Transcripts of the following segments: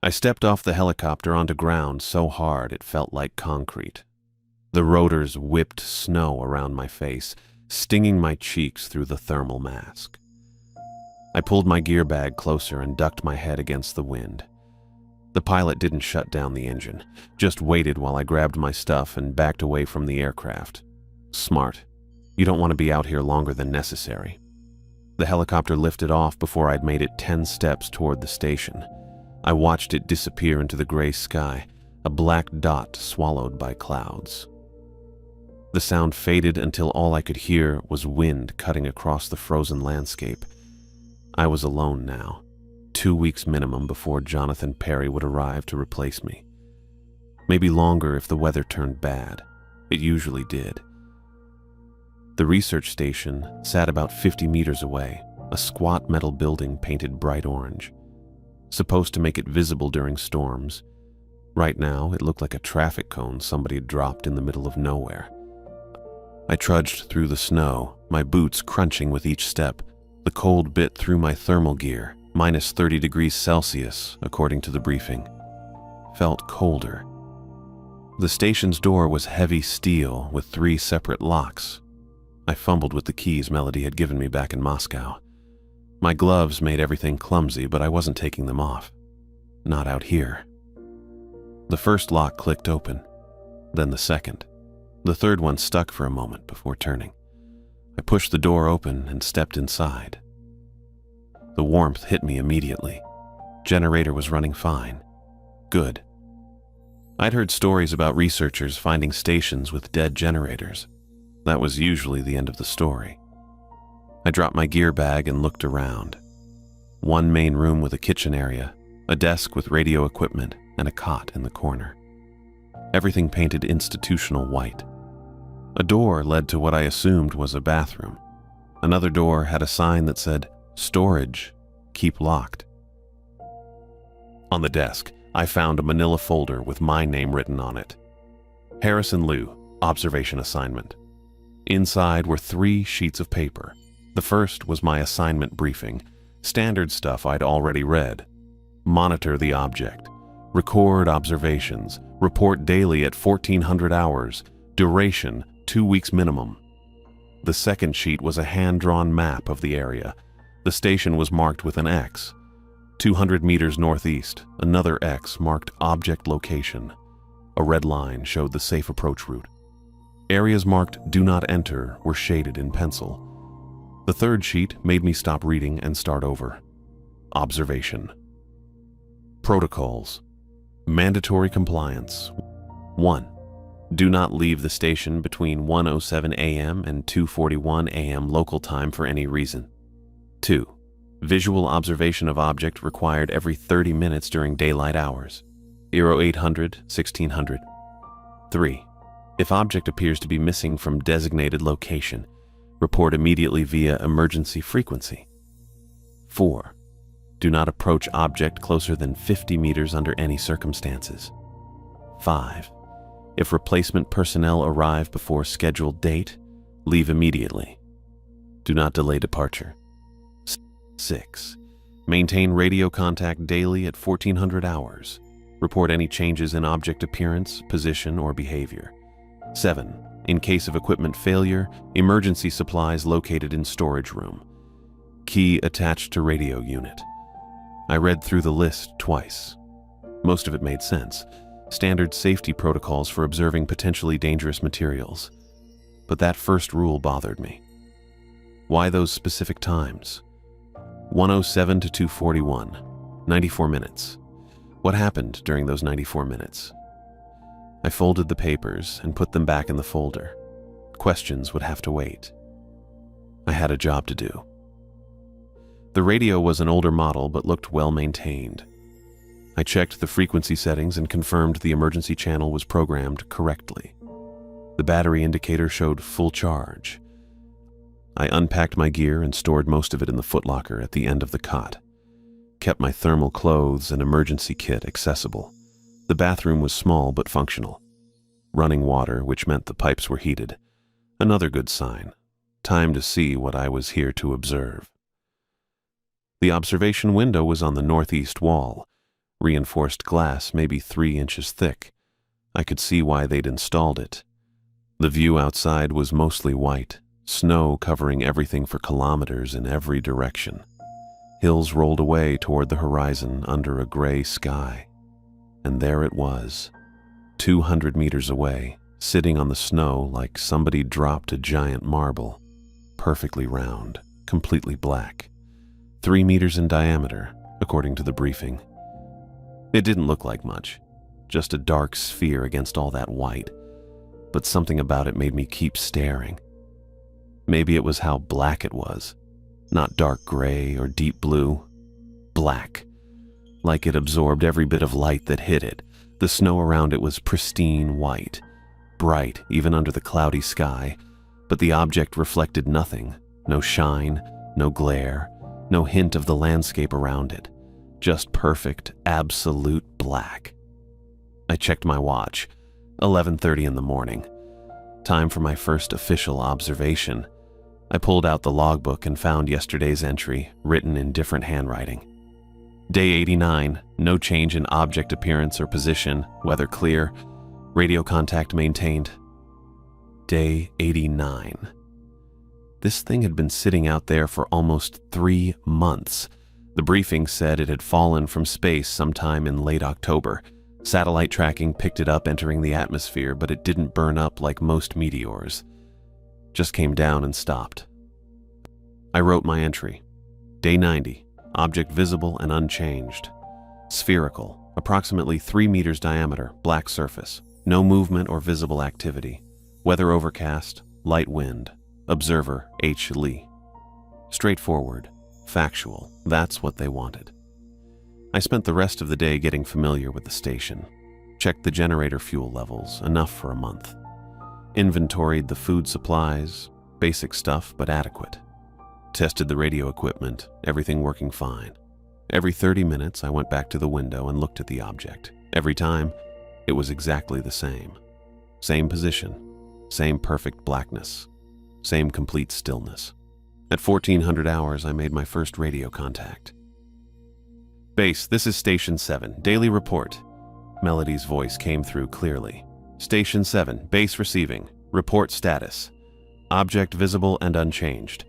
I stepped off the helicopter onto ground so hard it felt like concrete. The rotors whipped snow around my face, stinging my cheeks through the thermal mask. I pulled my gear bag closer and ducked my head against the wind. The pilot didn't shut down the engine, just waited while I grabbed my stuff and backed away from the aircraft. Smart. You don't want to be out here longer than necessary. The helicopter lifted off before I'd made it 10 steps toward the station. I watched it disappear into the gray sky, a black dot swallowed by clouds. The sound faded until all I could hear was wind cutting across the frozen landscape. I was alone now, 2 weeks minimum before Jonathan Perry would arrive to replace me. Maybe longer if the weather turned bad. It usually did. The research station sat about 50 meters away, a squat metal building painted bright orange, supposed to make it visible during storms. Right now, it looked like a traffic cone somebody had dropped in the middle of nowhere. I trudged through the snow, my boots crunching with each step. The cold bit through my thermal gear, minus 30 degrees Celsius, according to the briefing. Felt colder. The station's door was heavy steel with 3 separate locks. I fumbled with the keys Melody had given me back in Moscow. My gloves made everything clumsy, but I wasn't taking them off. Not out here. The first lock clicked open, then the second. The third one stuck for a moment before turning. I pushed the door open and stepped inside. The warmth hit me immediately. Generator was running fine. Good. I'd heard stories about researchers finding stations with dead generators. That was usually the end of the story. I dropped my gear bag and looked around. One main room with a kitchen area, a desk with radio equipment, and a cot in the corner. Everything painted institutional white. A door led to what I assumed was a bathroom. Another door had a sign that said, "Storage, keep locked." On the desk, I found a manila folder with my name written on it. Harrison Liu, observation assignment. Inside were 3 sheets of paper. The first was my assignment briefing, standard stuff I'd already read. Monitor the object. Record observations. Report daily at 1400 hours. Duration, 2 weeks minimum. The second sheet was a hand-drawn map of the area. The station was marked with an X. 200 meters northeast, another X marked object location. A red line showed the safe approach route. Areas marked "Do Not Enter" were shaded in pencil. The third sheet made me stop reading and start over. Observation. Protocols. Mandatory compliance. 1. Do not leave the station between 1:07 a.m. and 2:41 a.m. local time for any reason. 2. Visual observation of object required every 30 minutes during daylight hours. 0800, 1600. 3. If object appears to be missing from designated location, report immediately via emergency frequency. 4. Do not approach object closer than 50 meters under any circumstances. 5. If replacement personnel arrive before scheduled date, leave immediately. Do not delay departure. 6. Maintain radio contact daily at 1400 hours. Report any changes in object appearance, position, or behavior. 7. In case of equipment failure, emergency supplies located in storage room. Key attached to radio unit. I read through the list twice. Most of it made sense. Standard safety protocols for observing potentially dangerous materials. But that first rule bothered me. Why those specific times? 1:07 to 2:41, 94 minutes. What happened during those 94 minutes? I folded the papers and put them back in the folder. Questions would have to wait. I had a job to do. The radio was an older model but looked well maintained. I checked the frequency settings and confirmed the emergency channel was programmed correctly. The battery indicator showed full charge. I unpacked my gear and stored most of it in the footlocker at the end of the cot. Kept my thermal clothes and emergency kit accessible. The bathroom was small but functional. Running water, which meant the pipes were heated. Another good sign. Time to see what I was here to observe. The observation window was on the northeast wall. Reinforced glass, maybe 3 inches thick. I could see why they'd installed it. The view outside was mostly white, snow covering everything for kilometers in every direction. Hills rolled away toward the horizon under a gray sky. And there it was, 200 meters away, sitting on the snow like somebody dropped a giant marble, perfectly round, completely black, 3 meters in diameter, according to the briefing. It didn't look like much, just a dark sphere against all that white, but something about it made me keep staring. Maybe it was how black it was, not dark gray or deep blue, black, like it absorbed every bit of light that hit it. The snow around it was pristine white, bright even under the cloudy sky, but the object reflected nothing, no shine, no glare, no hint of the landscape around it, just perfect, absolute black. I checked my watch, 11:30 in the morning. Time for my first official observation. I pulled out the logbook and found yesterday's entry, written in different handwriting. Day 89, no change in object appearance or position, weather clear, radio contact maintained. Day 89. This thing had been sitting out there for almost 3 months. The briefing said it had fallen from space sometime in late October. Satellite tracking picked it up entering the atmosphere, but it didn't burn up like most meteors. Just came down and stopped. I wrote my entry. Day 90. Object visible and unchanged. Spherical, approximately 3 meters diameter, black surface. No movement or visible activity. Weather overcast, light wind. Observer H. Lee. Straightforward, factual, that's what they wanted. I spent the rest of the day getting familiar with the station. Checked the generator fuel levels, enough for a month. Inventoried the food supplies, basic stuff but adequate. Tested the radio equipment, everything working fine. Every 30 minutes, I went back to the window and looked at the object. Every time, it was exactly the same. Same position, same perfect blackness, same complete stillness. At 1400 hours, I made my first radio contact. Base, this is Station 7. Daily report. Melody's voice came through clearly. Station 7, base receiving. Report status. Object visible and unchanged.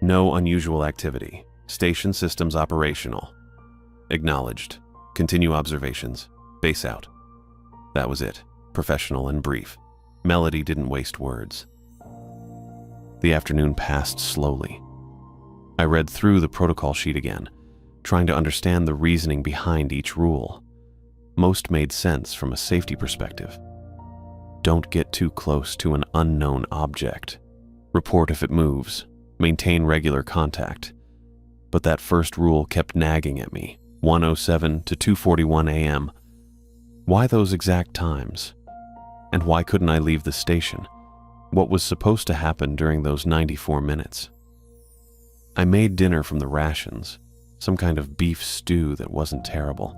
No unusual activity. Station systems operational. Acknowledged. Continue observations. Base out. That was it. Professional and brief. Melody didn't waste words. The afternoon passed slowly. I read through the protocol sheet again, trying to understand the reasoning behind each rule. Most made sense from a safety perspective. Don't get too close to an unknown object. Report if it moves. Maintain regular contact. But that first rule kept nagging at me. 1:07 to 2:41 a.m. Why those exact times? And why couldn't I leave the station? What was supposed to happen during those 94 minutes? I made dinner from the rations, some kind of beef stew that wasn't terrible.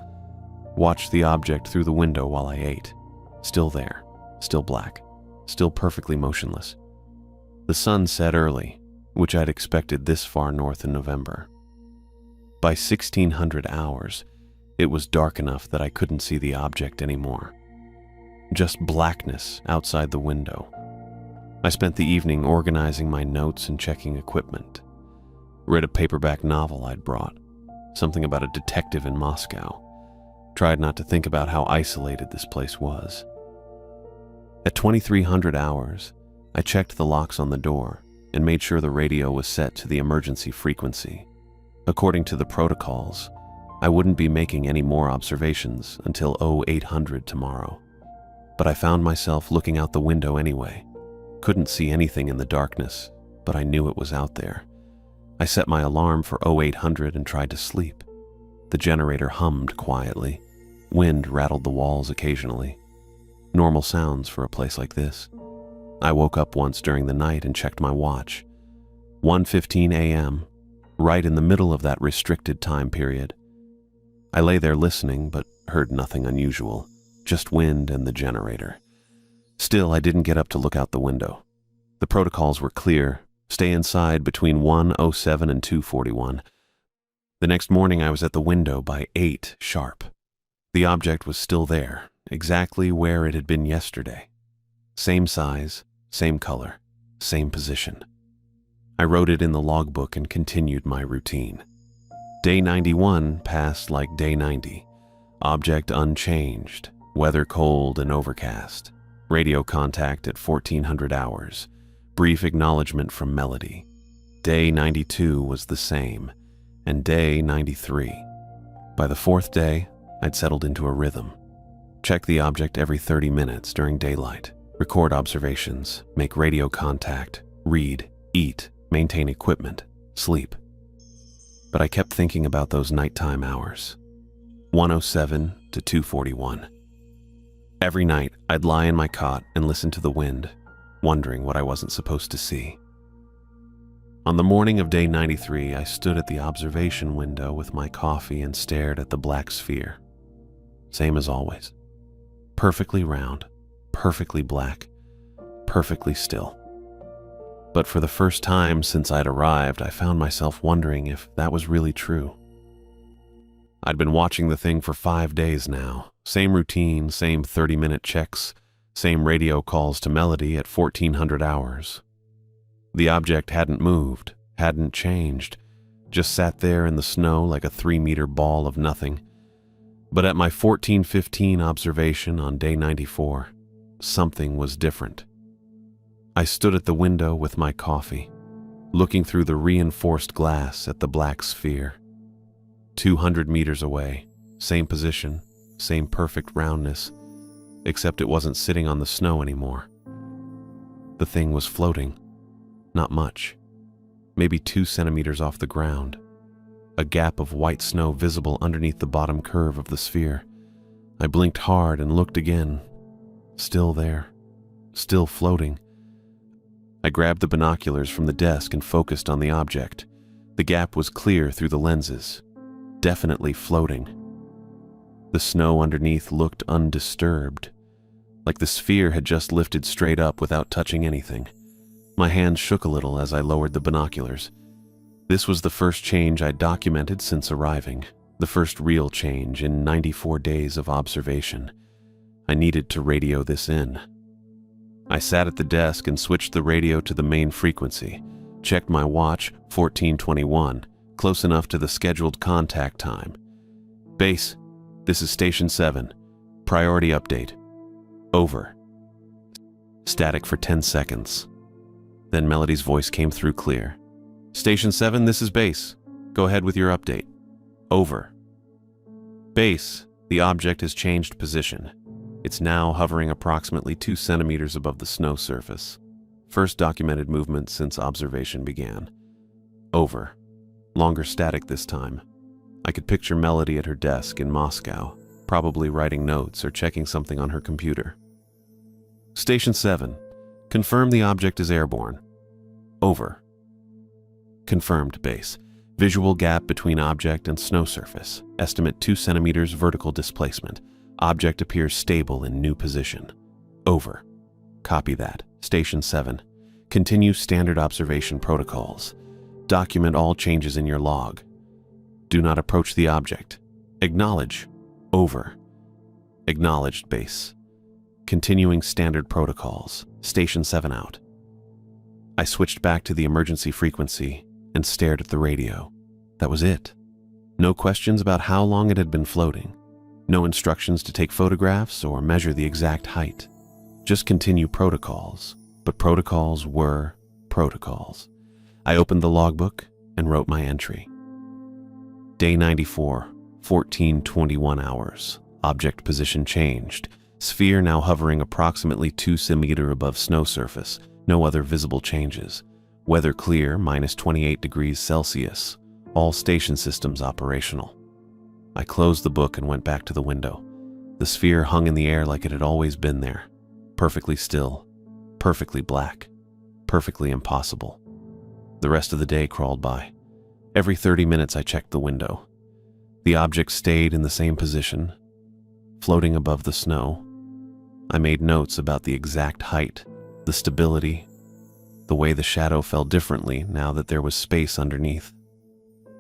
Watched the object through the window while I ate. Still there, still black, still perfectly motionless. The sun set early, which I'd expected this far north in November. By 1600 hours, it was dark enough that I couldn't see the object anymore. Just blackness outside the window. I spent the evening organizing my notes and checking equipment. Read a paperback novel I'd brought, something about a detective in Moscow. Tried not to think about how isolated this place was. At 2300 hours, I checked the locks on the door and made sure the radio was set to the emergency frequency. According to the protocols, I wouldn't be making any more observations until 0800 tomorrow. But I found myself looking out the window anyway. Couldn't see anything in the darkness, but I knew it was out there. I set my alarm for 0800 and tried to sleep. The generator hummed quietly. Wind rattled the walls occasionally. Normal sounds for a place like this. I woke up once during the night and checked my watch. 1:15 a.m., right in the middle of that restricted time period. I lay there listening, but heard nothing unusual, just wind and the generator. Still, I didn't get up to look out the window. The protocols were clear. Stay inside between 1:07 and 2:41. The next morning, I was at the window by 8 sharp. The object was still there, exactly where it had been yesterday. Same size, same color, same position. I wrote it in the logbook and continued my routine. Day 91 passed like day 90. Object unchanged, weather cold and overcast. Radio contact at 1400 hours. Brief acknowledgement from Melody. Day 92 was the same, and day 93. By the fourth day, I'd settled into a rhythm. Check the object every 30 minutes during daylight. Record observations, make radio contact, read, eat, maintain equipment, sleep. But I kept thinking about those nighttime hours. 1:07 to 2:41. Every night, I'd lie in my cot and listen to the wind, wondering what I wasn't supposed to see. On the morning of day 93, I stood at the observation window with my coffee and stared at the black sphere. Same as always. Perfectly round, perfectly black, perfectly still. But for the first time since I'd arrived, I found myself wondering if that was really true. I'd been watching the thing for 5 days now. Same routine, same 30-minute checks, same radio calls to Melody at 1400 hours. The object hadn't moved, hadn't changed, just sat there in the snow like a 3-meter ball of nothing. But at my 14:15 observation on day 94, something was different. I stood at the window with my coffee, looking through the reinforced glass at the black sphere. 200 meters away, same position, same perfect roundness, except it wasn't sitting on the snow anymore. The thing was floating, not much, maybe 2 centimeters off the ground, a gap of white snow visible underneath the bottom curve of the sphere. I blinked hard and looked again. Still there, still floating. I grabbed the binoculars from the desk and focused on the object. The gap was clear through the lenses, definitely floating. The snow underneath looked undisturbed, like the sphere had just lifted straight up without touching anything. My hands shook a little as I lowered the binoculars. This was the first change I'd documented since arriving, the first real change in 94 days of observation. I needed to radio this in. I sat at the desk and switched the radio to the main frequency, checked my watch, 14:21, close enough to the scheduled contact time. Base, this is Station 7. Priority update. Over. Static for 10 seconds. Then Melody's voice came through clear. Station 7, this is Base. Go ahead with your update. Over. Base, the object has changed position. It's now hovering approximately 2 centimeters above the snow surface. First documented movement since observation began. Over. Longer static this time. I could picture Melody at her desk in Moscow, probably writing notes or checking something on her computer. Station 7. Confirm the object is airborne. Over. Confirmed, Base. Visual gap between object and snow surface. Estimate 2 centimeters vertical displacement. Object appears stable in new position. Over. Copy that. Station 7. Continue standard observation protocols. Document all changes in your log. Do not approach the object. Acknowledge. Over. Acknowledged, Base. Continuing standard protocols. Station 7 out. I switched back to the emergency frequency and stared at the radio. That was it. No questions about how long it had been floating. No instructions to take photographs or measure the exact height. Just continue protocols. But protocols were protocols. I opened the logbook and wrote my entry. Day 94, 14:21 hours. Object position changed. Sphere now hovering approximately 2 centimeters above snow surface. No other visible changes. Weather clear, minus 28 degrees Celsius. All station systems operational. I closed the book and went back to the window. The sphere hung in the air like it had always been there. Perfectly still. Perfectly black. Perfectly impossible. The rest of the day crawled by. Every 30 minutes I checked the window. The object stayed in the same position, floating above the snow. I made notes about the exact height, the stability, the way the shadow fell differently now that there was space underneath.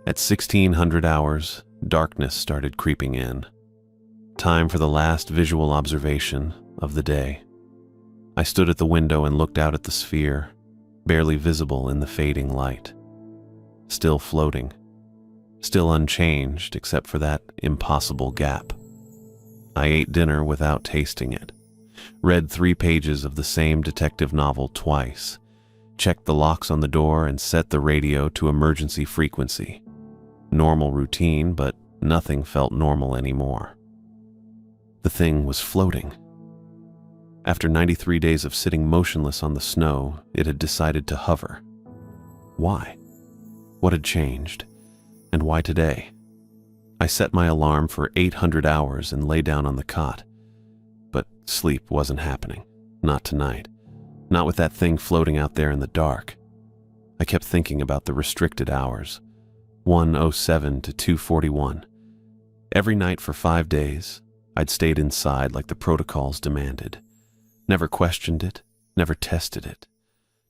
At 1600 hours, darkness started creeping in. Time for the last visual observation of the day. I stood at the window and looked out at the sphere, barely visible in the fading light. Still floating. Still unchanged except for that impossible gap. I ate dinner without tasting it. Read 3 pages of the same detective novel twice. Checked the locks on the door and set the radio to emergency frequency. Normal routine, but nothing felt normal anymore. The thing was floating. After 93 days of sitting motionless on the snow, it had decided to hover. Why? What had changed? And why today? I set my alarm for 800 hours and lay down on the cot. But sleep wasn't happening. Not tonight. Not with that thing floating out there in the dark. I kept thinking about the restricted hours. 1:07 to 2:41. Every night for 5 days, I'd stayed inside like the protocols demanded. Never questioned it, never tested it.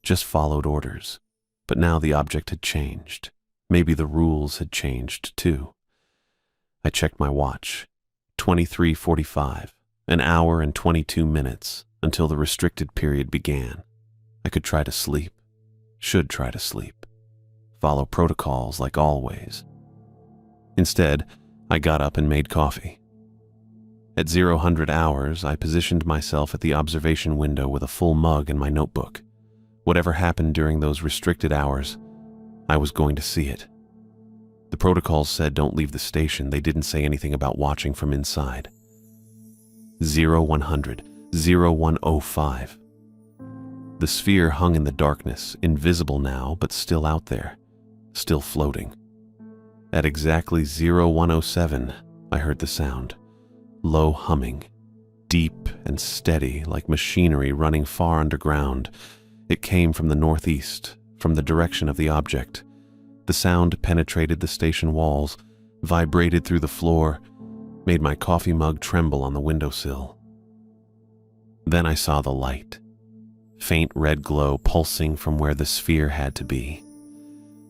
Just followed orders. But now the object had changed. Maybe the rules had changed too. I checked my watch. 23:45. An hour and 22 minutes until the restricted period began. I could try to sleep. Should try to sleep. Follow protocols like always. Instead, I got up and made coffee. At 00 hours, I positioned myself at the observation window with a full mug and my notebook. Whatever happened during those restricted hours, I was going to see it. The protocols said don't leave the station. They didn't say anything about watching from inside. 0100, 0105. The sphere hung in the darkness, invisible now, but still out there, still floating. At exactly 0107, I heard the sound. Low humming, deep and steady like machinery running far underground. It came from the northeast, from the direction of the object. The sound penetrated the station walls, vibrated through the floor, made my coffee mug tremble on the windowsill. Then I saw the light. Faint red glow pulsing from where the sphere had to be.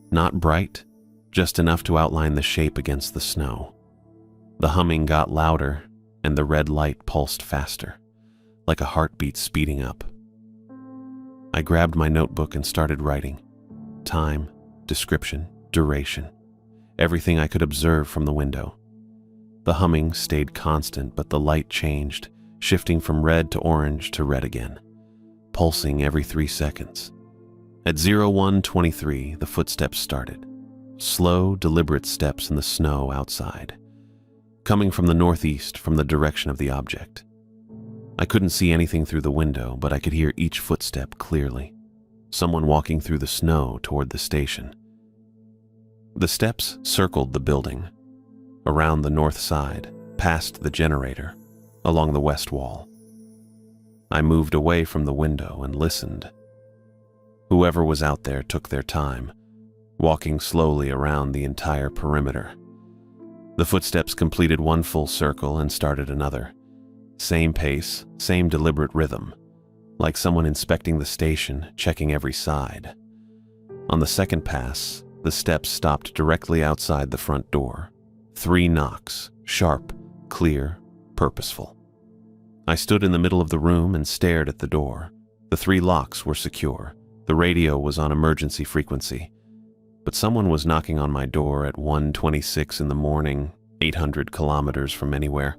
Not bright, just enough to outline the shape against the snow. The humming got louder, and the red light pulsed faster, like a heartbeat speeding up. I grabbed my notebook and started writing. Time, description, duration, everything I could observe from the window. The humming stayed constant, but the light changed, shifting from red to orange to red again, pulsing every 3 seconds. At 0123, the footsteps started. Slow, deliberate steps in the snow outside, coming from the northeast, from the direction of the object. I couldn't see anything through the window, but I could hear each footstep clearly. Someone walking through the snow toward the station. The steps circled the building, around the north side, past the generator, along the west wall. I moved away from the window and listened. Whoever was out there took their time, walking slowly around the entire perimeter. The footsteps completed one full circle and started another. Same pace, same deliberate rhythm, like someone inspecting the station, checking every side. On the second pass, the steps stopped directly outside the front door. 3 knocks, sharp, clear, purposeful. I stood in the middle of the room and stared at the door. The 3 locks were secure. The radio was on emergency frequency. But someone was knocking on my door at 1:26 in the morning, 800 kilometers from anywhere.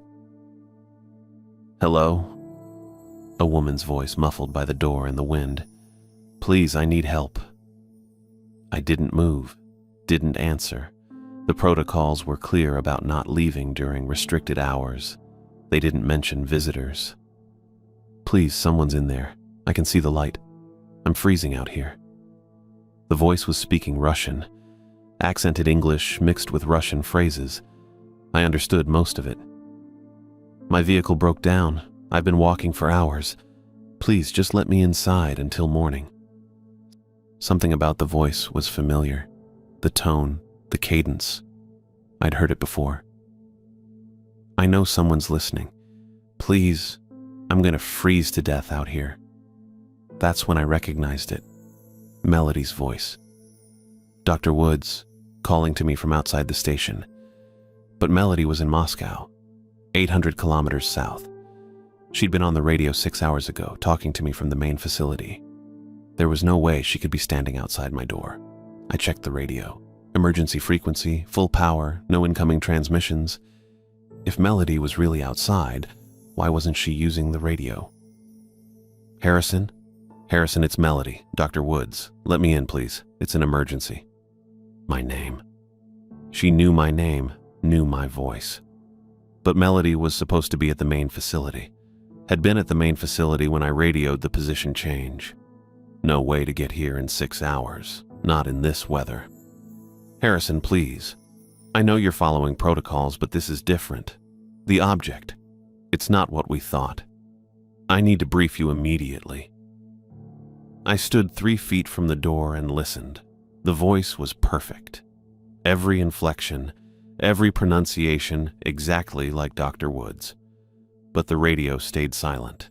Hello? A woman's voice muffled by the door in the wind. Please, I need help. I didn't move, didn't answer. The protocols were clear about not leaving during restricted hours. They didn't mention visitors. Please, someone's in there. I can see the light. I'm freezing out here. The voice was speaking Russian, accented English mixed with Russian phrases. I understood most of it. My vehicle broke down. I've been walking for hours. Please, just let me inside until morning. Something about the voice was familiar. The tone, the cadence. I'd heard it before. I know someone's listening. Please, I'm going to freeze to death out here. That's when I recognized it. Melody's voice. Dr. Woods, calling to me from outside the station. But Melody was in Moscow. 800 kilometers south. She'd been on the radio 6 hours ago, talking to me from the main facility. There was no way she could be standing outside my door. I checked the radio. Emergency frequency, full power, no incoming transmissions. If Melody was really outside, why wasn't she using the radio? Harrison? Harrison, it's Melody. Dr. Woods. Let me in, please. It's an emergency. My name. She knew my name, knew my voice. But Melody was supposed to be at the main facility. Had been at the main facility when I radioed the position change. No way to get here in 6 hours. Not in this weather. Harrison, please. I know you're following protocols, but this is different. The object. It's not what we thought. I need to brief you immediately. I stood 3 feet from the door and listened. The voice was perfect. Every inflection, every pronunciation, exactly like Dr. Woods. But the radio stayed silent.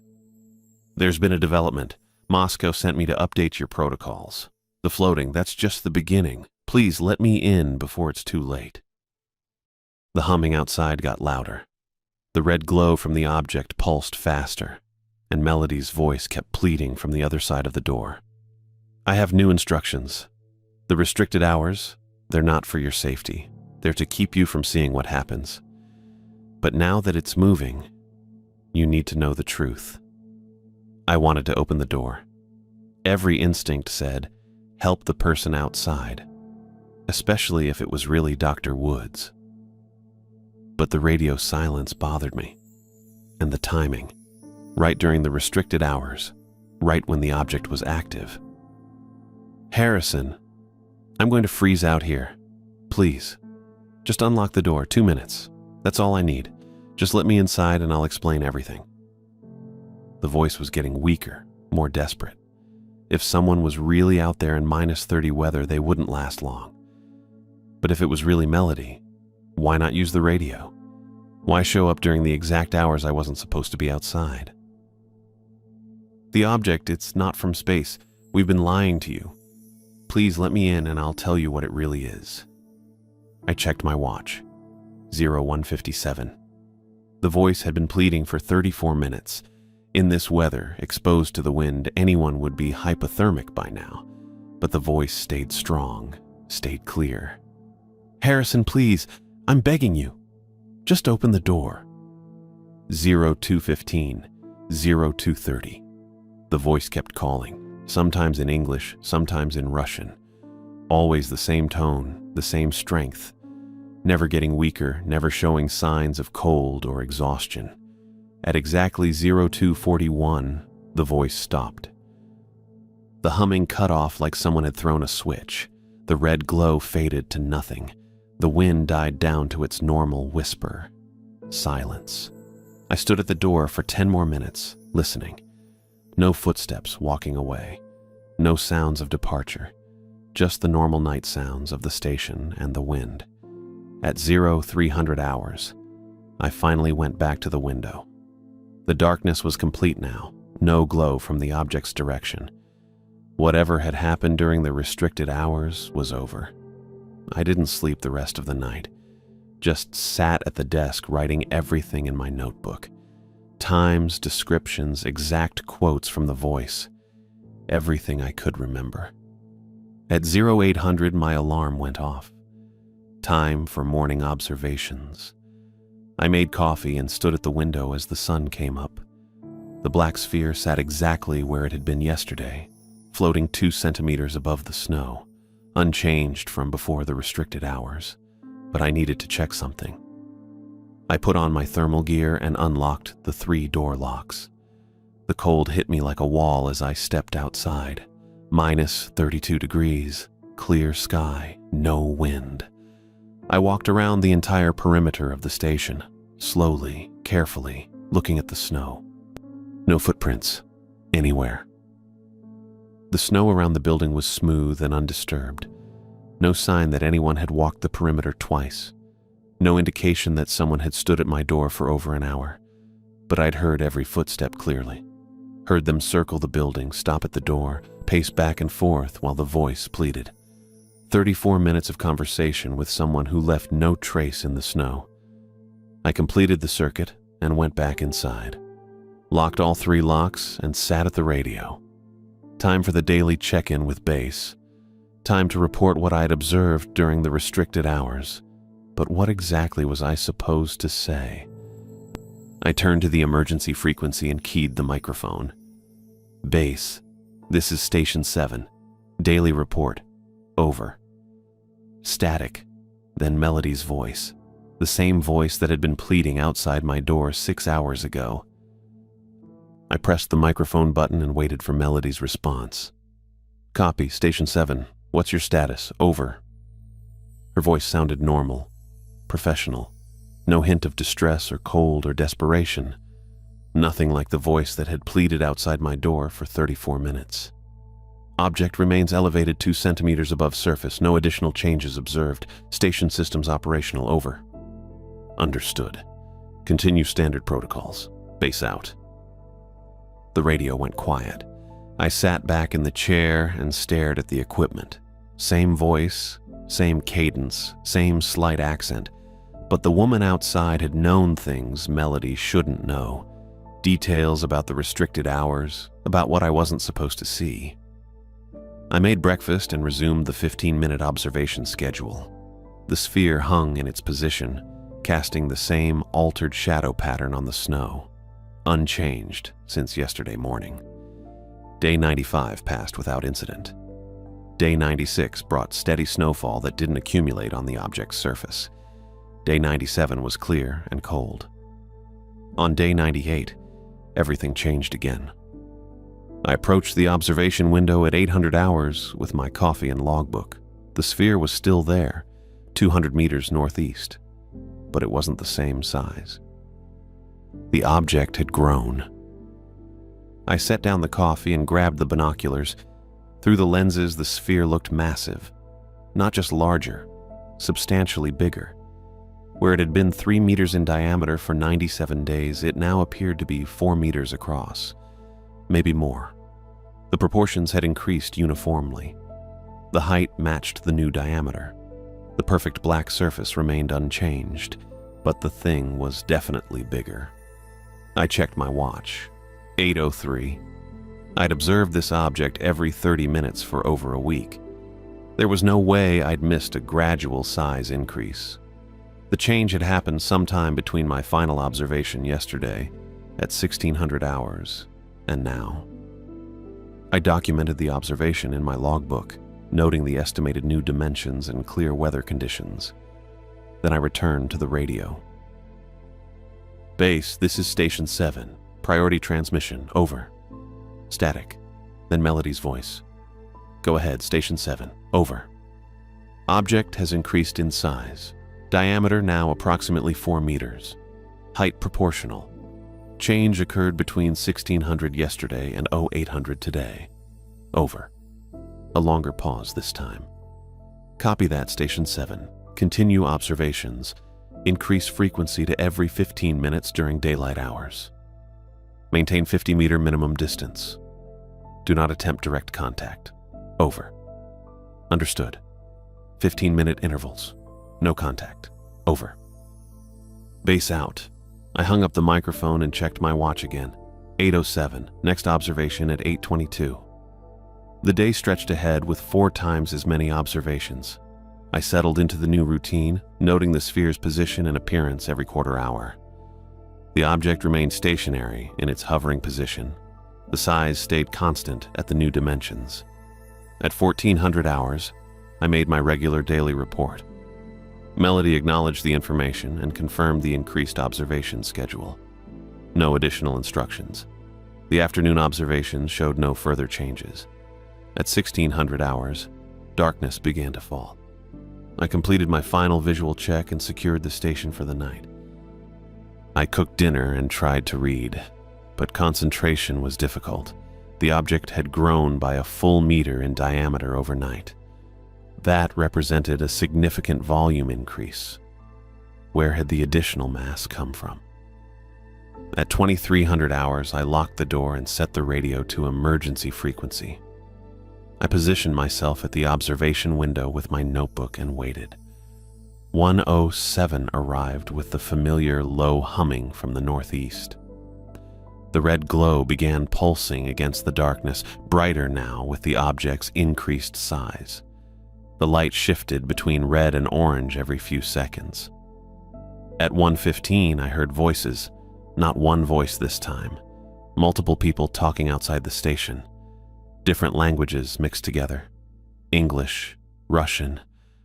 There's been a development. Moscow sent me to update your protocols. The floating, that's just the beginning. Please let me in before it's too late. The humming outside got louder. The red glow from the object pulsed faster, and Melody's voice kept pleading from the other side of the door. I have new instructions. The restricted hours, they're not for your safety. They're to keep you from seeing what happens. But now that it's moving, you need to know the truth. I wanted to open the door. Every instinct said, help the person outside, especially if it was really Dr. Woods. But the radio silence bothered me, and the timing, right during the restricted hours, right when the object was active. Harrison, I'm going to freeze out here. Please, just unlock the door, 2 minutes. That's all I need. Just let me inside and I'll explain everything. The voice was getting weaker, more desperate. If someone was really out there in -30 weather, they wouldn't last long. But if it was really Melody, why not use the radio? Why show up during the exact hours I wasn't supposed to be outside? The object, it's not from space. We've been lying to you. Please let me in and I'll tell you what it really is. I checked my watch. 01:57. The voice had been pleading for 34 minutes. In this weather, exposed to the wind, anyone would be hypothermic by now. But the voice stayed strong, stayed clear. Harrison, please, I'm begging you. Just open the door. 02:15, 02:30. The voice kept calling, sometimes in English, sometimes in Russian. Always the same tone, the same strength. Never getting weaker, never showing signs of cold or exhaustion. At exactly 02:41, the voice stopped. The humming cut off like someone had thrown a switch. The red glow faded to nothing. The wind died down to its normal whisper. Silence. I stood at the door for 10 more minutes, listening. No footsteps walking away. No sounds of departure. Just the normal night sounds of the station and the wind. At 0300 hours, I finally went back to the window. The darkness was complete now, no glow from the object's direction. Whatever had happened during the restricted hours was over. I didn't sleep the rest of the night, just sat at the desk writing everything in my notebook. Times, descriptions, exact quotes from the voice. Everything I could remember. At 0800, my alarm went off. Time for morning observations. I made coffee and stood at the window as the sun came up. The black sphere sat exactly where it had been yesterday, floating 2 centimeters above the snow, unchanged from before the restricted hours. But I needed to check something. I put on my thermal gear and unlocked the 3 door locks. The cold hit me like a wall as I stepped outside. -32 degrees, clear sky, no wind. I walked around the entire perimeter of the station, slowly, carefully, looking at the snow. No footprints, anywhere. The snow around the building was smooth and undisturbed. No sign that anyone had walked the perimeter twice. No indication that someone had stood at my door for over an hour. But I'd heard every footstep clearly. Heard them circle the building, stop at the door, pace back and forth while the voice pleaded. 34 minutes of conversation with someone who left no trace in the snow. I completed the circuit and went back inside. Locked all 3 locks and sat at the radio. Time for the daily check-in with base. Time to report what I had observed during the restricted hours. But what exactly was I supposed to say? I turned to the emergency frequency and keyed the microphone. Base, this is Station 7. Daily report. Over. Static. Then Melody's voice. The same voice that had been pleading outside my door 6 hours ago. I pressed the microphone button and waited for Melody's response. Copy, Station 7. What's your status? Over. Her voice sounded normal, professional. No hint of distress or cold or desperation. Nothing like the voice that had pleaded outside my door for 34 minutes. Object remains elevated 2 centimeters above surface. No additional changes observed. Station systems operational. Over. Understood. Continue standard protocols. Base out. The radio went quiet. I sat back in the chair and stared at the equipment. Same voice, same cadence, same slight accent. But the woman outside had known things Melody shouldn't know. Details about the restricted hours, about what I wasn't supposed to see. I made breakfast and resumed the 15-minute observation schedule. The sphere hung in its position, casting the same altered shadow pattern on the snow, unchanged since yesterday morning. Day 95 passed without incident. Day 96 brought steady snowfall that didn't accumulate on the object's surface. Day 97 was clear and cold. On day 98, everything changed again. I approached the observation window at 800 hours with my coffee and logbook. The sphere was still there, 200 meters northeast, but it wasn't the same size. The object had grown. I set down the coffee and grabbed the binoculars. Through the lenses, the sphere looked massive, not just larger, substantially bigger. Where it had been 3 meters in diameter for 97 days, it now appeared to be 4 meters across, maybe more. The proportions had increased uniformly. The height matched the new diameter. The perfect black surface remained unchanged, but the thing was definitely bigger. I checked my watch. 8:03. I'd observed this object every 30 minutes for over a week. There was no way I'd missed a gradual size increase. The change had happened sometime between my final observation yesterday at 1600 hours and now. I documented the observation in my logbook, noting the estimated new dimensions and clear weather conditions. Then I returned to the radio. Base, this is Station 7. Priority transmission. Over. Static. Then Melody's voice. Go ahead, Station 7. Over. Object has increased in size. Diameter now approximately 4 meters. Height proportional. Change occurred between 1600 yesterday and 0800 today. Over. A longer pause this time. Copy that, Station 7. Continue observations. Increase frequency to every 15 minutes during daylight hours. Maintain 50-meter minimum distance. Do not attempt direct contact. Over. Understood. 15-minute intervals. No contact. Over. Base out. I hung up the microphone and checked my watch again. 8:07. Next observation at 8:22. The day stretched ahead with 4 times as many observations. I settled into the new routine, noting the sphere's position and appearance every quarter hour. The object remained stationary in its hovering position. The size stayed constant at the new dimensions. At 1400 hours, I made my regular daily report. Melody acknowledged the information and confirmed the increased observation schedule. No additional instructions. The afternoon observations showed no further changes. At 1600 hours, darkness began to fall. I completed my final visual check and secured the station for the night. I cooked dinner and tried to read, but concentration was difficult. The object had grown by a full meter in diameter overnight. That represented a significant volume increase. Where had the additional mass come from? At 2300 hours, I locked the door and set the radio to emergency frequency. I positioned myself at the observation window with my notebook and waited. 107 arrived with the familiar low humming from the northeast. The red glow began pulsing against the darkness, brighter now with the object's increased size. The light shifted between red and orange every few seconds. At 1:15, I heard voices, not one voice this time, multiple people talking outside the station, different languages mixed together. English, Russian,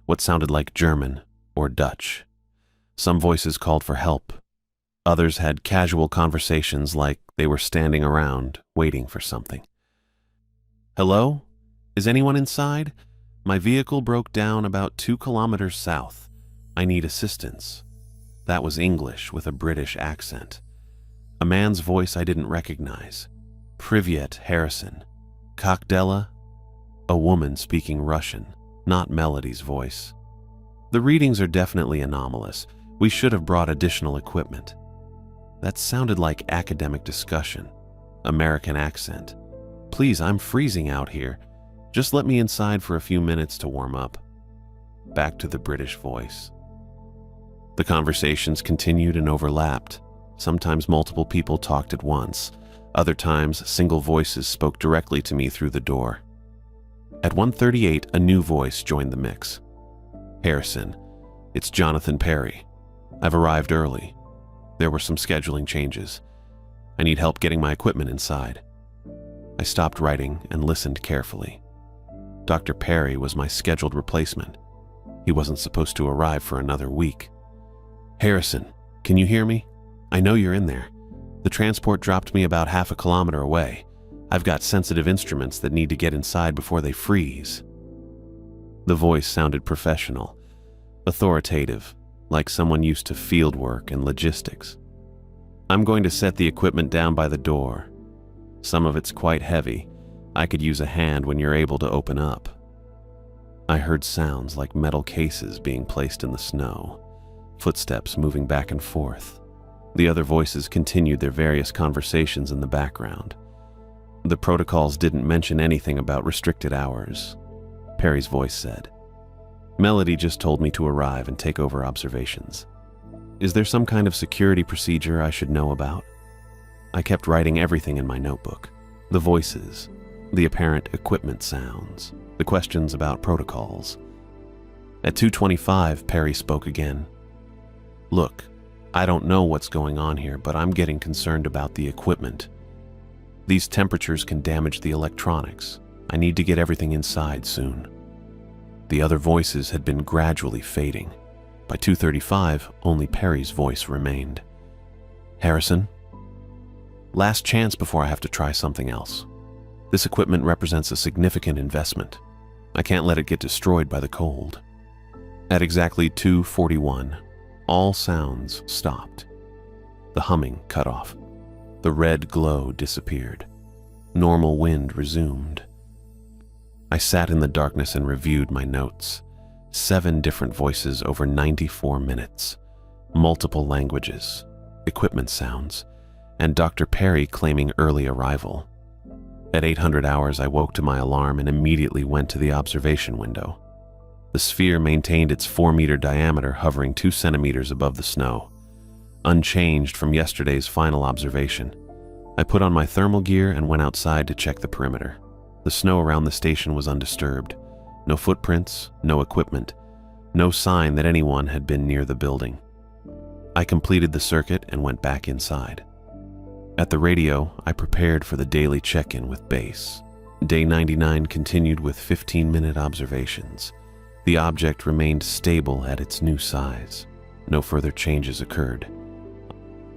what sounded like German or Dutch. Some voices called for help. Others had casual conversations like they were standing around, waiting for something. "Hello? Is anyone inside? My vehicle broke down about 2 kilometers south. I need assistance." That was English with a British accent. A man's voice I didn't recognize. "Privyet, Harrison. Как dela?" A woman speaking Russian, not Melody's voice. The readings are definitely anomalous. We should have brought additional equipment. That sounded like academic discussion. American accent. "Please, I'm freezing out here. Just let me inside for a few minutes to warm up." Back to the British voice. The conversations continued and overlapped. Sometimes multiple people talked at once. Other times, single voices spoke directly to me through the door. At 1:38, a new voice joined the mix. "Harrison, it's Jonathan Perry. I've arrived early. There were some scheduling changes. I need help getting my equipment inside." I stopped writing and listened carefully. Dr. Perry was my scheduled replacement. He wasn't supposed to arrive for another week. "Harrison, can you hear me? I know you're in there. The transport dropped me about 1/2 kilometer away. I've got sensitive instruments that need to get inside before they freeze." The voice sounded professional, authoritative, like someone used to field work and logistics. "I'm going to set the equipment down by the door. Some of it's quite heavy. I could use a hand when you're able to open up." I heard sounds like metal cases being placed in the snow, footsteps moving back and forth. The other voices continued their various conversations in the background. The protocols didn't mention anything about restricted hours. Perry's voice said, "Melody just told me to arrive and take over observations. Is there some kind of security procedure I should know about?" I kept writing everything in my notebook. The voices, the apparent equipment sounds, the questions about protocols. At 2:25, Perry spoke again. "Look, I don't know what's going on here, but I'm getting concerned about the equipment. These temperatures can damage the electronics. I need to get everything inside soon." The other voices had been gradually fading. By 2:35, only Perry's voice remained. "Harrison? Last chance before I have to try something else. This equipment represents a significant investment. I can't let it get destroyed by the cold." At exactly 2:41, all sounds stopped. The humming cut off. The red glow disappeared. Normal wind resumed. I sat in the darkness and reviewed my notes. 7 different voices over 94 minutes. Multiple languages, equipment sounds, and Dr. Perry claiming early arrival. At 800 hours, I woke to my alarm and immediately went to the observation window. The sphere maintained its 4-meter diameter, hovering 2 centimeters above the snow, unchanged from yesterday's final observation. I put on my thermal gear and went outside to check the perimeter. The snow around the station was undisturbed. No footprints, no equipment, no sign that anyone had been near the building. I completed the circuit and went back inside. At the radio, I prepared for the daily check-in with base. Day 99 continued with 15-minute observations. The object remained stable at its new size. No further changes occurred.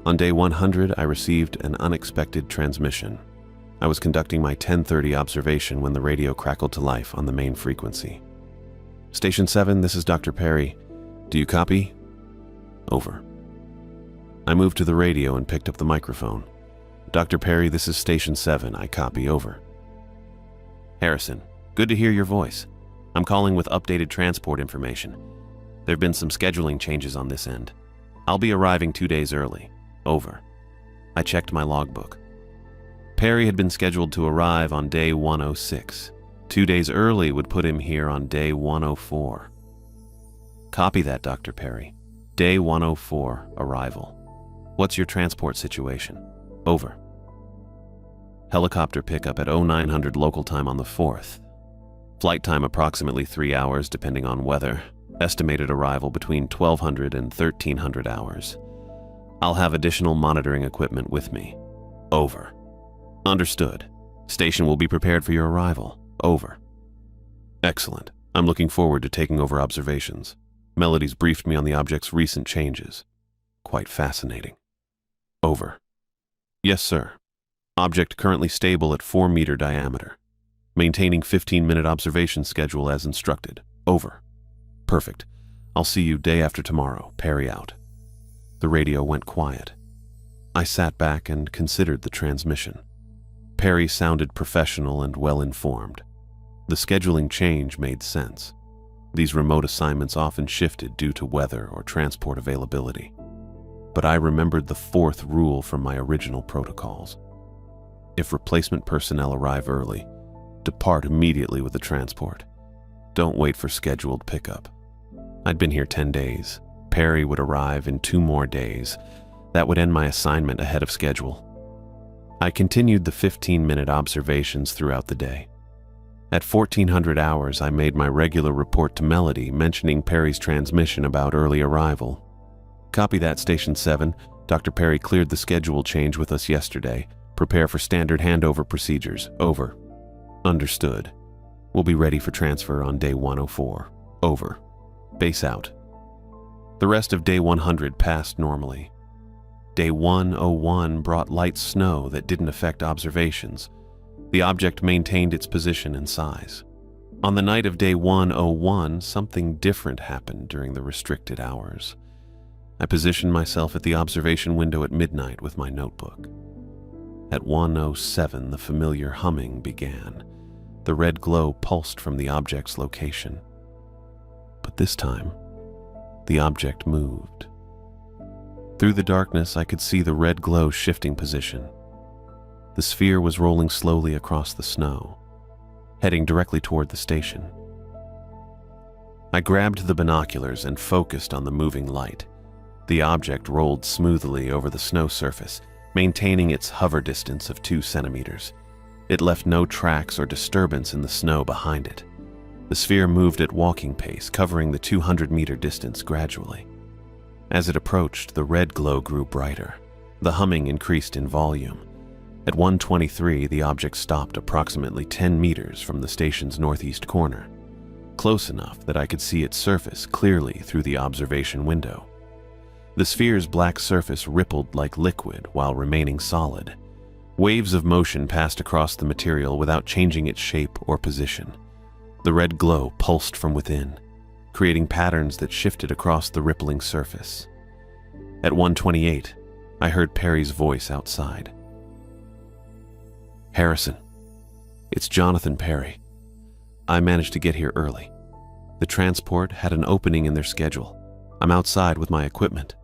On day 100, I received an unexpected transmission. I was conducting my 10:30 observation when the radio crackled to life on the main frequency. "Station 7, this is Dr. Perry. Do you copy?" Over. I moved to the radio and picked up the microphone. "Dr. Perry, this is Station 7. I copy. Over." "Harrison, good to hear your voice. I'm calling with updated transport information. There have been some scheduling changes on this end. I'll be arriving 2 days early. Over." I checked my logbook. Perry had been scheduled to arrive on day 106. 2 days early would put him here on day 104. Copy that, Dr. Perry. Day 104, arrival. What's your transport situation? Over. Helicopter pickup at 0900 local time on the 4th. Flight time approximately 3 hours depending on weather. Estimated arrival between 1200 and 1300 hours. I'll have additional monitoring equipment with me. Over. Understood. Station will be prepared for your arrival. Over. Excellent. I'm looking forward to taking over observations. Melody's briefed me on the object's recent changes. Quite fascinating. Over. Yes, sir. Object currently stable at 4-meter diameter. Maintaining 15-minute observation schedule as instructed. Over. Perfect. I'll see you day after tomorrow. Perry out. The radio went quiet. I sat back and considered the transmission. Perry sounded professional and well-informed. The scheduling change made sense. These remote assignments often shifted due to weather or transport availability. But I remembered the 4th rule from my original protocols. If replacement personnel arrive early, depart immediately with the transport. Don't wait for scheduled pickup. I'd been here 10 days. Perry would arrive in 2 more days. That would end my assignment ahead of schedule. I continued the 15-minute observations throughout the day. At 1400 hours, I made my regular report to Melody mentioning Perry's transmission about early arrival. Copy that, Station 7. Dr. Perry cleared the schedule change with us yesterday. Prepare for standard handover procedures. Over. Understood. We'll be ready for transfer on day 104. Over. Base out. The rest of day 100 passed normally. Day 101 brought light snow that didn't affect observations. The object maintained its position and size. On the night of day 101, something different happened during the restricted hours. I positioned myself at the observation window at midnight with my notebook. At 1:07, the familiar humming began. The red glow pulsed from the object's location. But this time, the object moved. Through the darkness, I could see the red glow shifting position. The sphere was rolling slowly across the snow, heading directly toward the station. I grabbed the binoculars and focused on the moving light. The object rolled smoothly over the snow surface, maintaining its hover distance of 2 centimeters. It left no tracks or disturbance in the snow behind it. The sphere moved at walking pace, covering the 200-meter distance gradually. As it approached, the red glow grew brighter. The humming increased in volume. At 1:23, the object stopped approximately 10 meters from the station's northeast corner, close enough that I could see its surface clearly through the observation window. The sphere's black surface rippled like liquid while remaining solid. Waves of motion passed across the material without changing its shape or position. The red glow pulsed from within, creating patterns that shifted across the rippling surface. At 1:28, I heard Perry's voice outside. "Harrison, it's Jonathan Perry. I managed to get here early. The transport had an opening in their schedule. I'm outside with my equipment."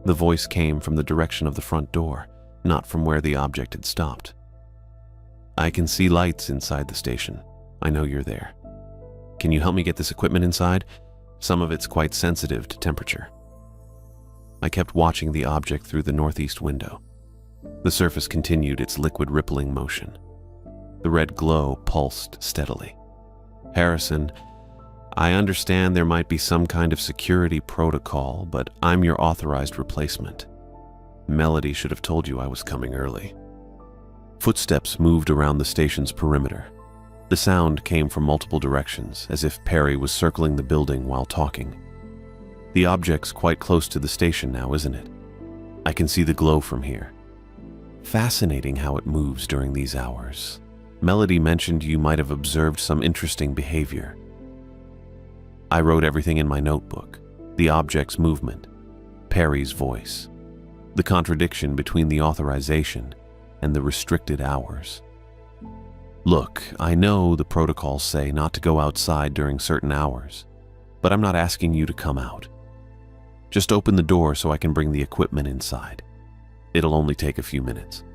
The voice came from the direction of the front door, not from where the object had stopped. "I can see lights inside the station. I know you're there. Can you help me get this equipment inside? Some of it's quite sensitive to temperature." I kept watching the object through the northeast window. The surface continued its liquid rippling motion. The red glow pulsed steadily. "Harrison, I understand there might be some kind of security protocol, but I'm your authorized replacement. Melody should have told you I was coming early." Footsteps moved around the station's perimeter. The sound came from multiple directions, as if Perry was circling the building while talking. "The object's quite close to the station now, isn't it? I can see the glow from here. Fascinating how it moves during these hours. Melody mentioned you might have observed some interesting behavior." I wrote everything in my notebook: the object's movement, Perry's voice, the contradiction between the authorization and the restricted hours. "Look, I know the protocols say not to go outside during certain hours, but I'm not asking you to come out. Just open the door so I can bring the equipment inside. It'll only take a few minutes."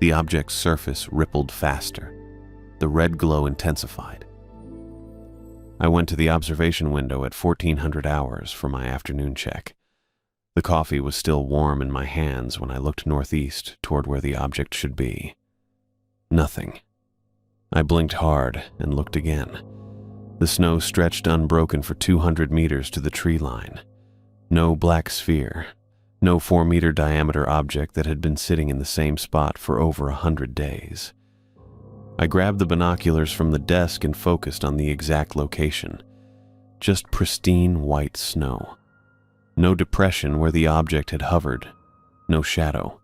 The object's surface rippled faster. The red glow intensified. I went to the observation window at 1400 hours for my afternoon check. The coffee was still warm in my hands when I looked northeast toward where the object should be. Nothing. I blinked hard and looked again. The snow stretched unbroken for 200 meters to the tree line. No black sphere. No 4-meter diameter object that had been sitting in the same spot for over 100 days. I grabbed the binoculars from the desk and focused on the exact location. Just pristine white snow. No depression where the object had hovered. No shadow.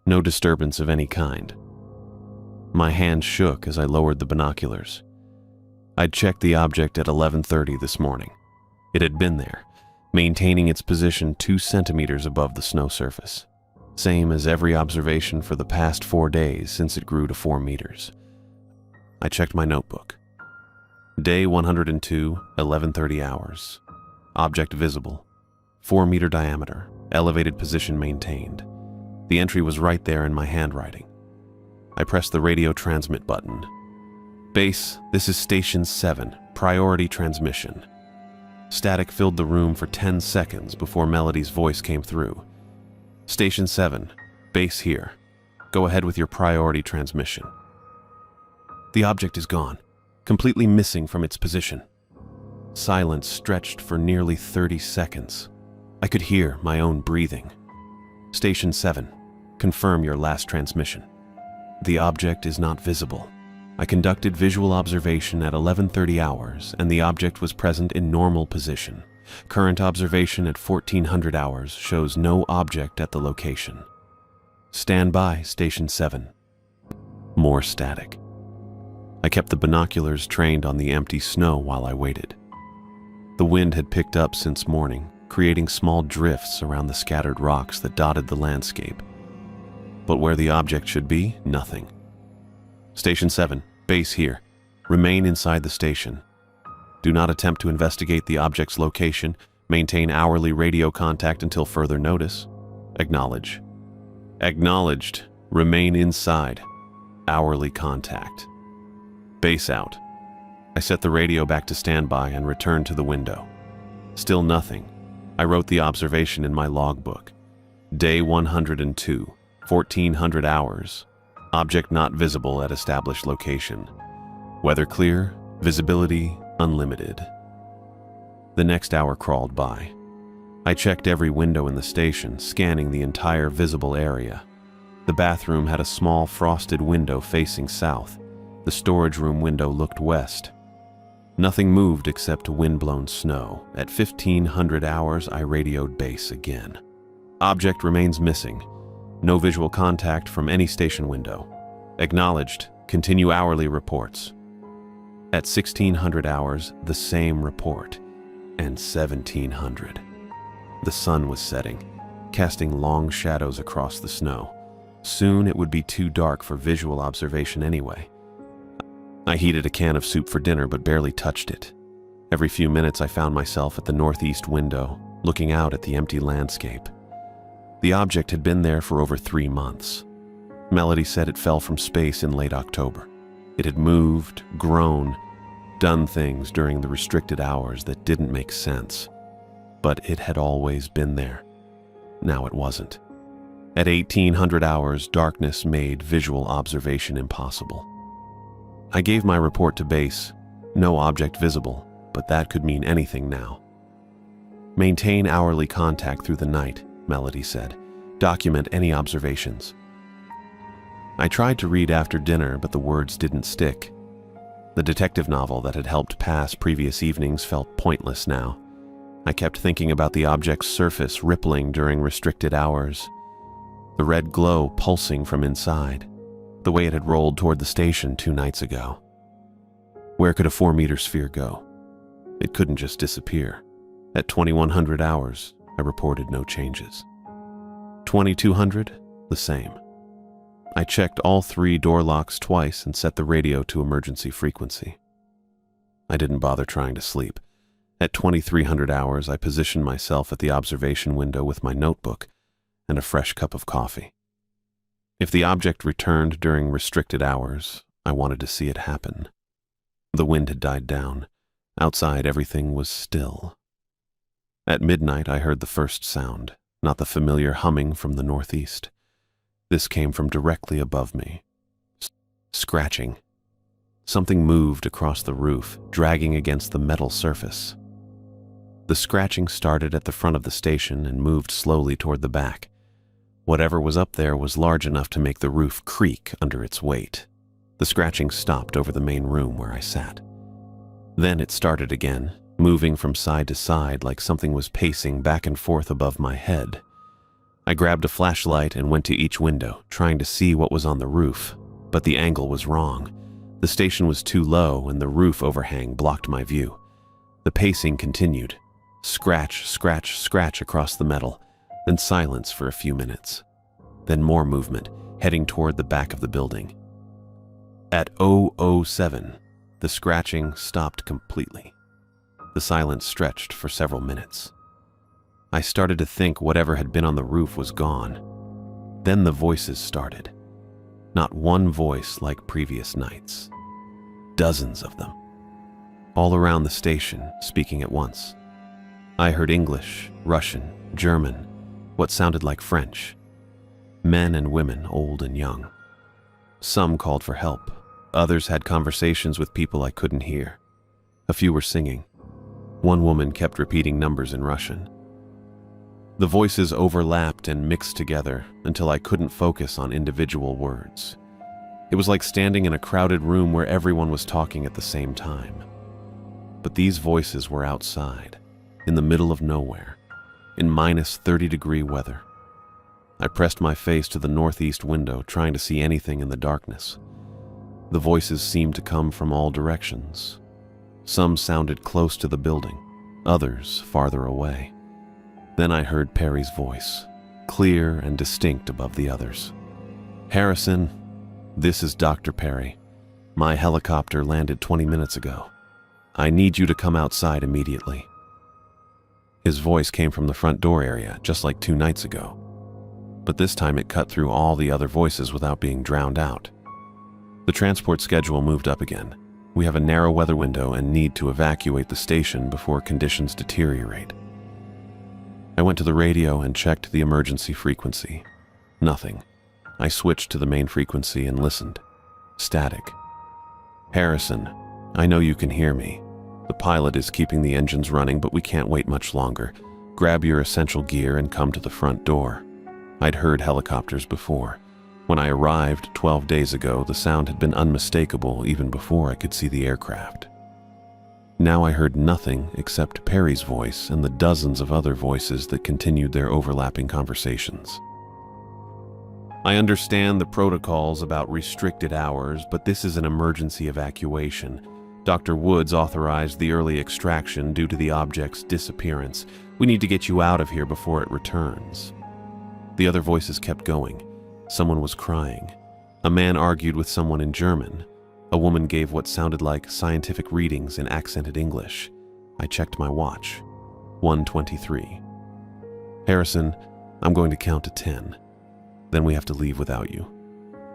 No disturbance of any kind. My hand shook as I lowered the binoculars. I'd checked the object at 11:30 this morning. It had been there, maintaining its position 2 centimeters above the snow surface. Same as every observation for the past 4 days since it grew to 4 meters. I checked my notebook. Day 102, 11:30 hours. Object visible. 4-meter diameter. Elevated position maintained. The entry was right there in my handwriting. I pressed the radio transmit button. Base, this is Station 7, priority transmission. Static filled the room for 10 seconds before Melody's voice came through. Station 7, base here. Go ahead with your priority transmission. The object is gone, completely missing from its position. Silence stretched for nearly 30 seconds. I could hear my own breathing. Station 7, confirm your last transmission. The object is not visible. I conducted visual observation at 11:30 hours, and the object was present in normal position. Current observation at 1400 hours shows no object at the location. Stand by, Station 7. More static. I kept the binoculars trained on the empty snow while I waited. The wind had picked up since morning, creating small drifts around the scattered rocks that dotted the landscape. But where the object should be, nothing. Station 7, base here. Remain inside the station. Do not attempt to investigate the object's location. Maintain hourly radio contact until further notice. Acknowledge. Acknowledged. Remain inside. Hourly contact. Base out. I set the radio back to standby and returned to the window. Still nothing. I wrote the observation in my logbook. Day 102, 1400 hours. Object not visible at established location. Weather clear, visibility unlimited. The next hour crawled by. I checked every window in the station, scanning the entire visible area. The bathroom had a small frosted window facing south. The storage room window looked west. Nothing moved except wind-blown snow. At 1500 hours, I radioed base again. Object remains missing. No visual contact from any station window. Acknowledged. Continue hourly reports. At 1600 hours, the same report. And 1700. The sun was setting, casting long shadows across the snow. Soon it would be too dark for visual observation anyway. I heated a can of soup for dinner but barely touched it. Every few minutes I found myself at the northeast window, looking out at the empty landscape. The object had been there for over 3 months. Melody said it fell from space in late October. It had moved, grown, done things during the restricted hours that didn't make sense. But it had always been there. Now it wasn't. At 1800 hours, darkness made visual observation impossible. I gave my report to base. No object visible, but that could mean anything now. Maintain hourly contact through the night, Melody said. Document any observations. I tried to read after dinner, but the words didn't stick. The detective novel that had helped pass previous evenings felt pointless now. I kept thinking about the object's surface rippling during restricted hours, the red glow pulsing from inside, the way it had rolled toward the station 2 nights ago. Where could a 4-meter sphere go? It couldn't just disappear. At 2100 hours, I reported no changes. 2200, the same. I checked all 3 door locks twice and set the radio to emergency frequency. I didn't bother trying to sleep. At 2300 hours, I positioned myself at the observation window with my notebook and a fresh cup of coffee. If the object returned during restricted hours, I wanted to see it happen. The wind had died down. Outside, everything was still. At midnight, I heard the first sound, not the familiar humming from the northeast. This came from directly above me. Scratching. Something moved across the roof, dragging against the metal surface. The scratching started at the front of the station and moved slowly toward the back. Whatever was up there was large enough to make the roof creak under its weight. The scratching stopped over the main room where I sat. Then it started again, moving from side to side like something was pacing back and forth above my head. I grabbed a flashlight and went to each window, trying to see what was on the roof, but the angle was wrong. The station was too low and the roof overhang blocked my view. The pacing continued. Scratch, scratch, scratch across the metal, then silence for a few minutes. Then more movement, heading toward the back of the building. At 007, the scratching stopped completely. The silence stretched for several minutes. I started to think whatever had been on the roof was gone. Then the voices started. Not one voice like previous nights. Dozens of them. All around the station, speaking at once. I heard English, Russian, German, what sounded like French. Men and women, old and young. Some called for help. Others had conversations with people I couldn't hear. A few were singing. One woman kept repeating numbers in Russian. The voices overlapped and mixed together until I couldn't focus on individual words. It was like standing in a crowded room where everyone was talking at the same time. But these voices were outside, in the middle of nowhere, in minus 30-degree weather. I pressed my face to the northeast window, trying to see anything in the darkness. The voices seemed to come from all directions. Some sounded close to the building, others farther away. Then I heard Perry's voice, clear and distinct above the others. "Harrison, this is Dr. Perry. My helicopter landed 20 minutes ago. I need you to come outside immediately." His voice came from the front door area, just like 2 nights ago. But this time it cut through all the other voices without being drowned out. The transport schedule moved up again. We have a narrow weather window and need to evacuate the station before conditions deteriorate. I went to the radio and checked the emergency frequency. Nothing. I switched to the main frequency and listened. Static. "Harrison, I know you can hear me. The pilot is keeping the engines running, but we can't wait much longer. Grab your essential gear and come to the front door." I'd heard helicopters before. When I arrived 12 days ago, the sound had been unmistakable even before I could see the aircraft. Now I heard nothing except Perry's voice and the dozens of other voices that continued their overlapping conversations. "I understand the protocols about restricted hours, but this is an emergency evacuation. Dr. Woods authorized the early extraction due to the object's disappearance. We need to get you out of here before it returns." The other voices kept going. Someone was crying. A man argued with someone in German. A woman gave what sounded like scientific readings in accented English. I checked my watch. 1:23. "Harrison, I'm going to count to 10. Then we have to leave without you.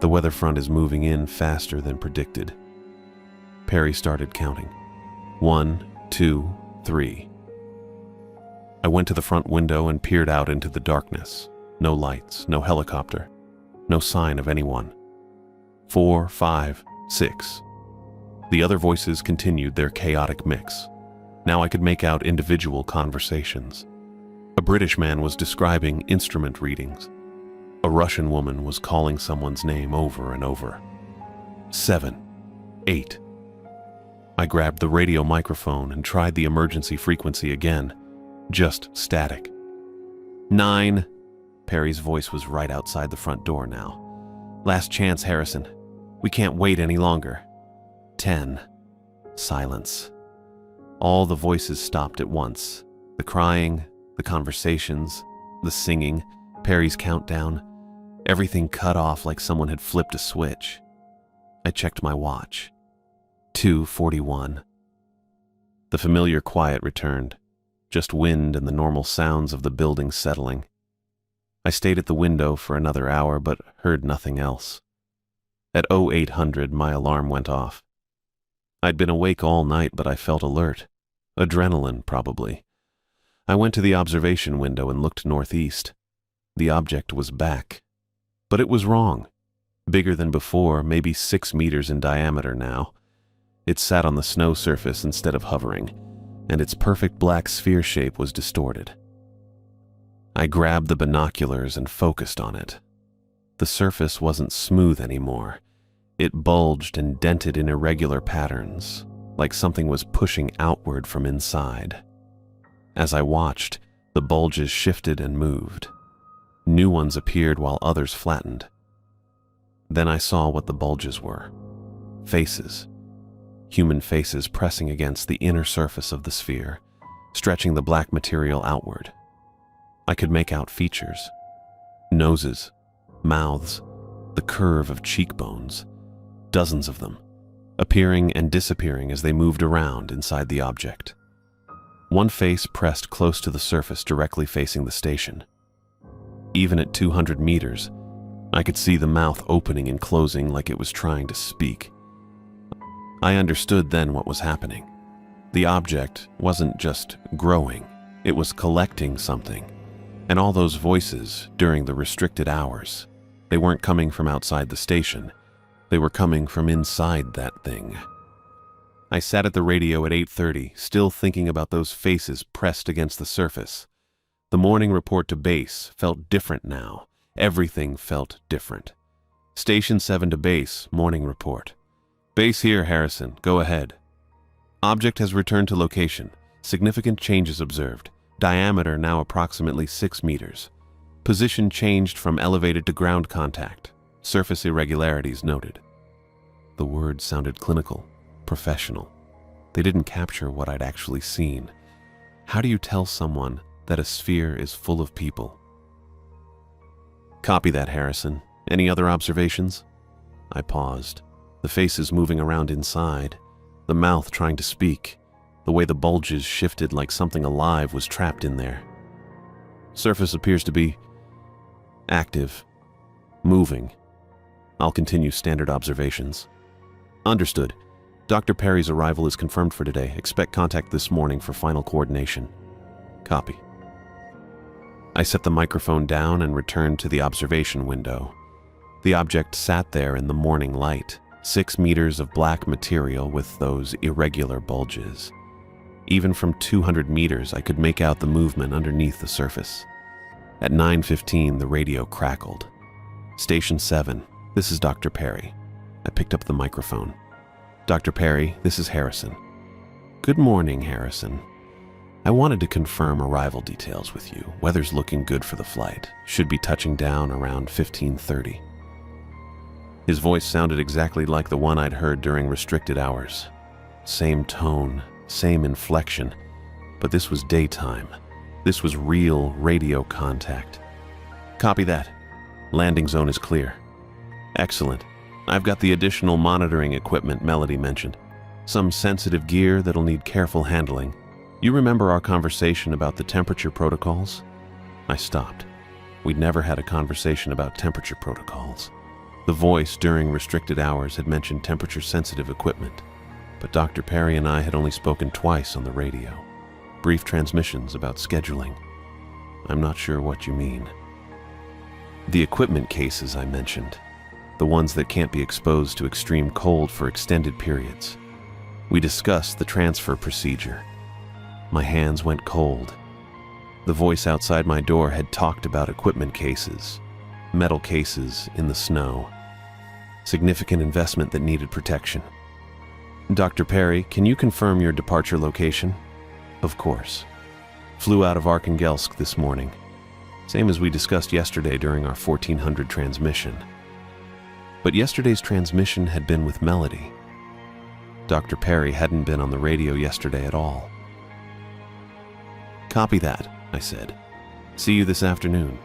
The weather front is moving in faster than predicted." Perry started counting. 1, 2, 3. I went to the front window and peered out into the darkness. No lights, no helicopter, no sign of anyone. 4, 5, 6. The other voices continued their chaotic mix. Now I could make out individual conversations. A British man was describing instrument readings. A Russian woman was calling someone's name over and over. 7, 8. I grabbed the radio microphone and tried the emergency frequency again. Just static. 9. Perry's voice was right outside the front door now. "Last chance, Harrison. We can't wait any longer." 10. Silence. All the voices stopped at once. The crying, the conversations, the singing, Perry's countdown. Everything cut off like someone had flipped a switch. I checked my watch. 2:41. The familiar quiet returned. Just wind and the normal sounds of the building settling. I stayed at the window for another hour, but heard nothing else. At 0800, my alarm went off. I'd been awake all night, but I felt alert. Adrenaline, probably. I went to the observation window and looked northeast. The object was back. But it was wrong. Bigger than before, maybe 6 meters in diameter now. It sat on the snow surface instead of hovering, and its perfect black sphere shape was distorted. I grabbed the binoculars and focused on it. The surface wasn't smooth anymore. It bulged and dented in irregular patterns, like something was pushing outward from inside. As I watched, the bulges shifted and moved. New ones appeared while others flattened. Then I saw what the bulges were. Faces. Human faces pressing against the inner surface of the sphere, stretching the black material outward. I could make out features. Noses, mouths, the curve of cheekbones. Dozens of them, appearing and disappearing as they moved around inside the object. One face pressed close to the surface directly facing the station. Even at 200 meters, I could see the mouth opening and closing like it was trying to speak. I understood then what was happening. The object wasn't just growing, it was collecting something. And all those voices during the restricted hours, they weren't coming from outside the station. They were coming from inside that thing. I sat at the radio at 8:30, still thinking about those faces pressed against the surface. The morning report to base felt different now. Everything felt different. Station 7 to base, morning report. Base here, Harrison. Go ahead. Object has returned to location. Significant changes observed. Diameter now approximately 6 meters. Position changed from elevated to ground contact. Surface irregularities noted. The words sounded clinical, professional. They didn't capture what I'd actually seen. How do you tell someone that a sphere is full of people? Copy that, Harrison. Any other observations? I paused. The faces moving around inside. The mouth trying to speak. The way the bulges shifted like something alive was trapped in there. Surface appears to be active, moving. I'll continue standard observations. Understood. Dr. Perry's arrival is confirmed for today. Expect contact this morning for final coordination. Copy. I set the microphone down and returned to the observation window. The object sat there in the morning light, 6 meters of black material with those irregular bulges. Even from 200 meters, I could make out the movement underneath the surface. At 9:15, the radio crackled. Station 7, this is Dr. Perry. I picked up the microphone. Dr. Perry, this is Harrison. Good morning, Harrison. I wanted to confirm arrival details with you. Weather's looking good for the flight. Should be touching down around 15:30. His voice sounded exactly like the one I'd heard during restricted hours. Same tone, same inflection, but this was daytime. This was real radio contact. Copy that. Landing zone is clear. Excellent. I've got the additional monitoring equipment Melody mentioned. Some sensitive gear that'll need careful handling. You remember our conversation about the temperature protocols? I stopped. We'd never had a conversation about temperature protocols. The voice during restricted hours had mentioned temperature-sensitive equipment, but Dr. Perry and I had only spoken twice on the radio. Brief transmissions about scheduling. I'm not sure what you mean. The equipment cases I mentioned, the ones that can't be exposed to extreme cold for extended periods. We discussed the transfer procedure. My hands went cold. The voice outside my door had talked about equipment cases, metal cases in the snow. Significant investment that needed protection. Dr. Perry, can you confirm your departure location? Of course. Flew out of Arkhangelsk this morning. Same as we discussed yesterday during our 1400 transmission. But yesterday's transmission had been with Melody. Dr. Perry hadn't been on the radio yesterday at all. Copy that, I said. See you this afternoon.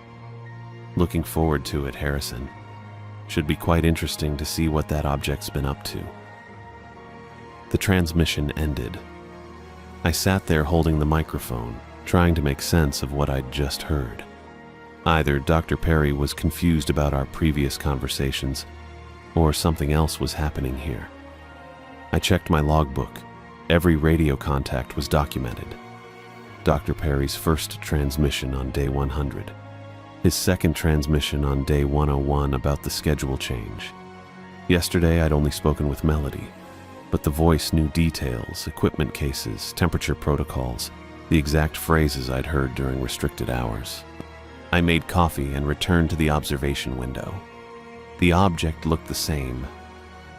Looking forward to it, Harrison. Should be quite interesting to see what that object's been up to. The transmission ended. I sat there holding the microphone, trying to make sense of what I'd just heard. Either Dr. Perry was confused about our previous conversations, or something else was happening here. I checked my logbook. Every radio contact was documented. Dr. Perry's first transmission on day 100. His second transmission on day 101 about the schedule change. Yesterday, I'd only spoken with Melody, but the voice knew details, equipment cases, temperature protocols, the exact phrases I'd heard during restricted hours. I made coffee and returned to the observation window. The object looked the same.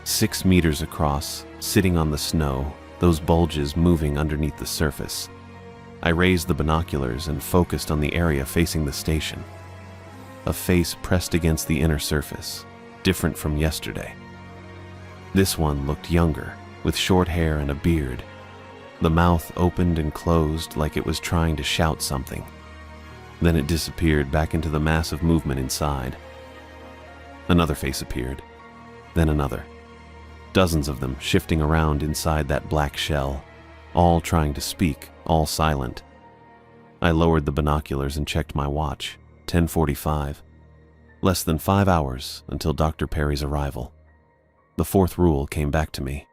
6 meters across, sitting on the snow, those bulges moving underneath the surface. I raised the binoculars and focused on the area facing the station. A face pressed against the inner surface, different from yesterday. This one looked younger, with short hair and a beard. The mouth opened and closed like it was trying to shout something. Then it disappeared back into the massive movement inside. Another face appeared, then another. Dozens of them shifting around inside that black shell, all trying to speak, all silent. I lowered the binoculars and checked my watch. 10:45. Less than 5 hours until Dr. Perry's arrival. The fourth rule came back to me.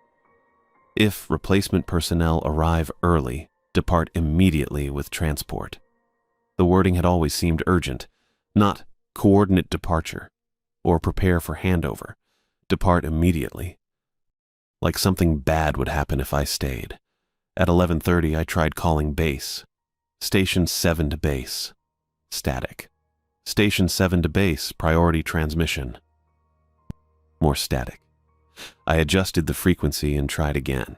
If replacement personnel arrive early, depart immediately with transport. The wording had always seemed urgent, not coordinate departure or prepare for handover. Depart immediately. Like something bad would happen if I stayed. At 11:30, I tried calling base. Station 7 to base. Static. Station 7 to base, priority transmission. More static. I adjusted the frequency and tried again.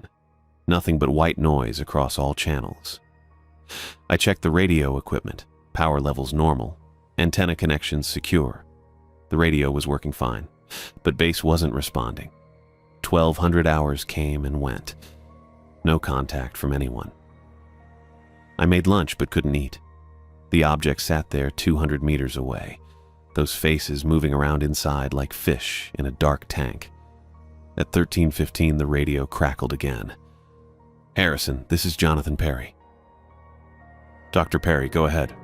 Nothing but white noise across all channels. I checked the radio equipment, power levels normal, antenna connections secure. The radio was working fine, but base wasn't responding. 1,200 hours came and went. No contact from anyone. I made lunch but couldn't eat. The object sat there 200 meters away, those faces moving around inside like fish in a dark tank. At 13:15, the radio crackled again. "Harrison, this is Jonathan Perry." "Dr. Perry, go ahead.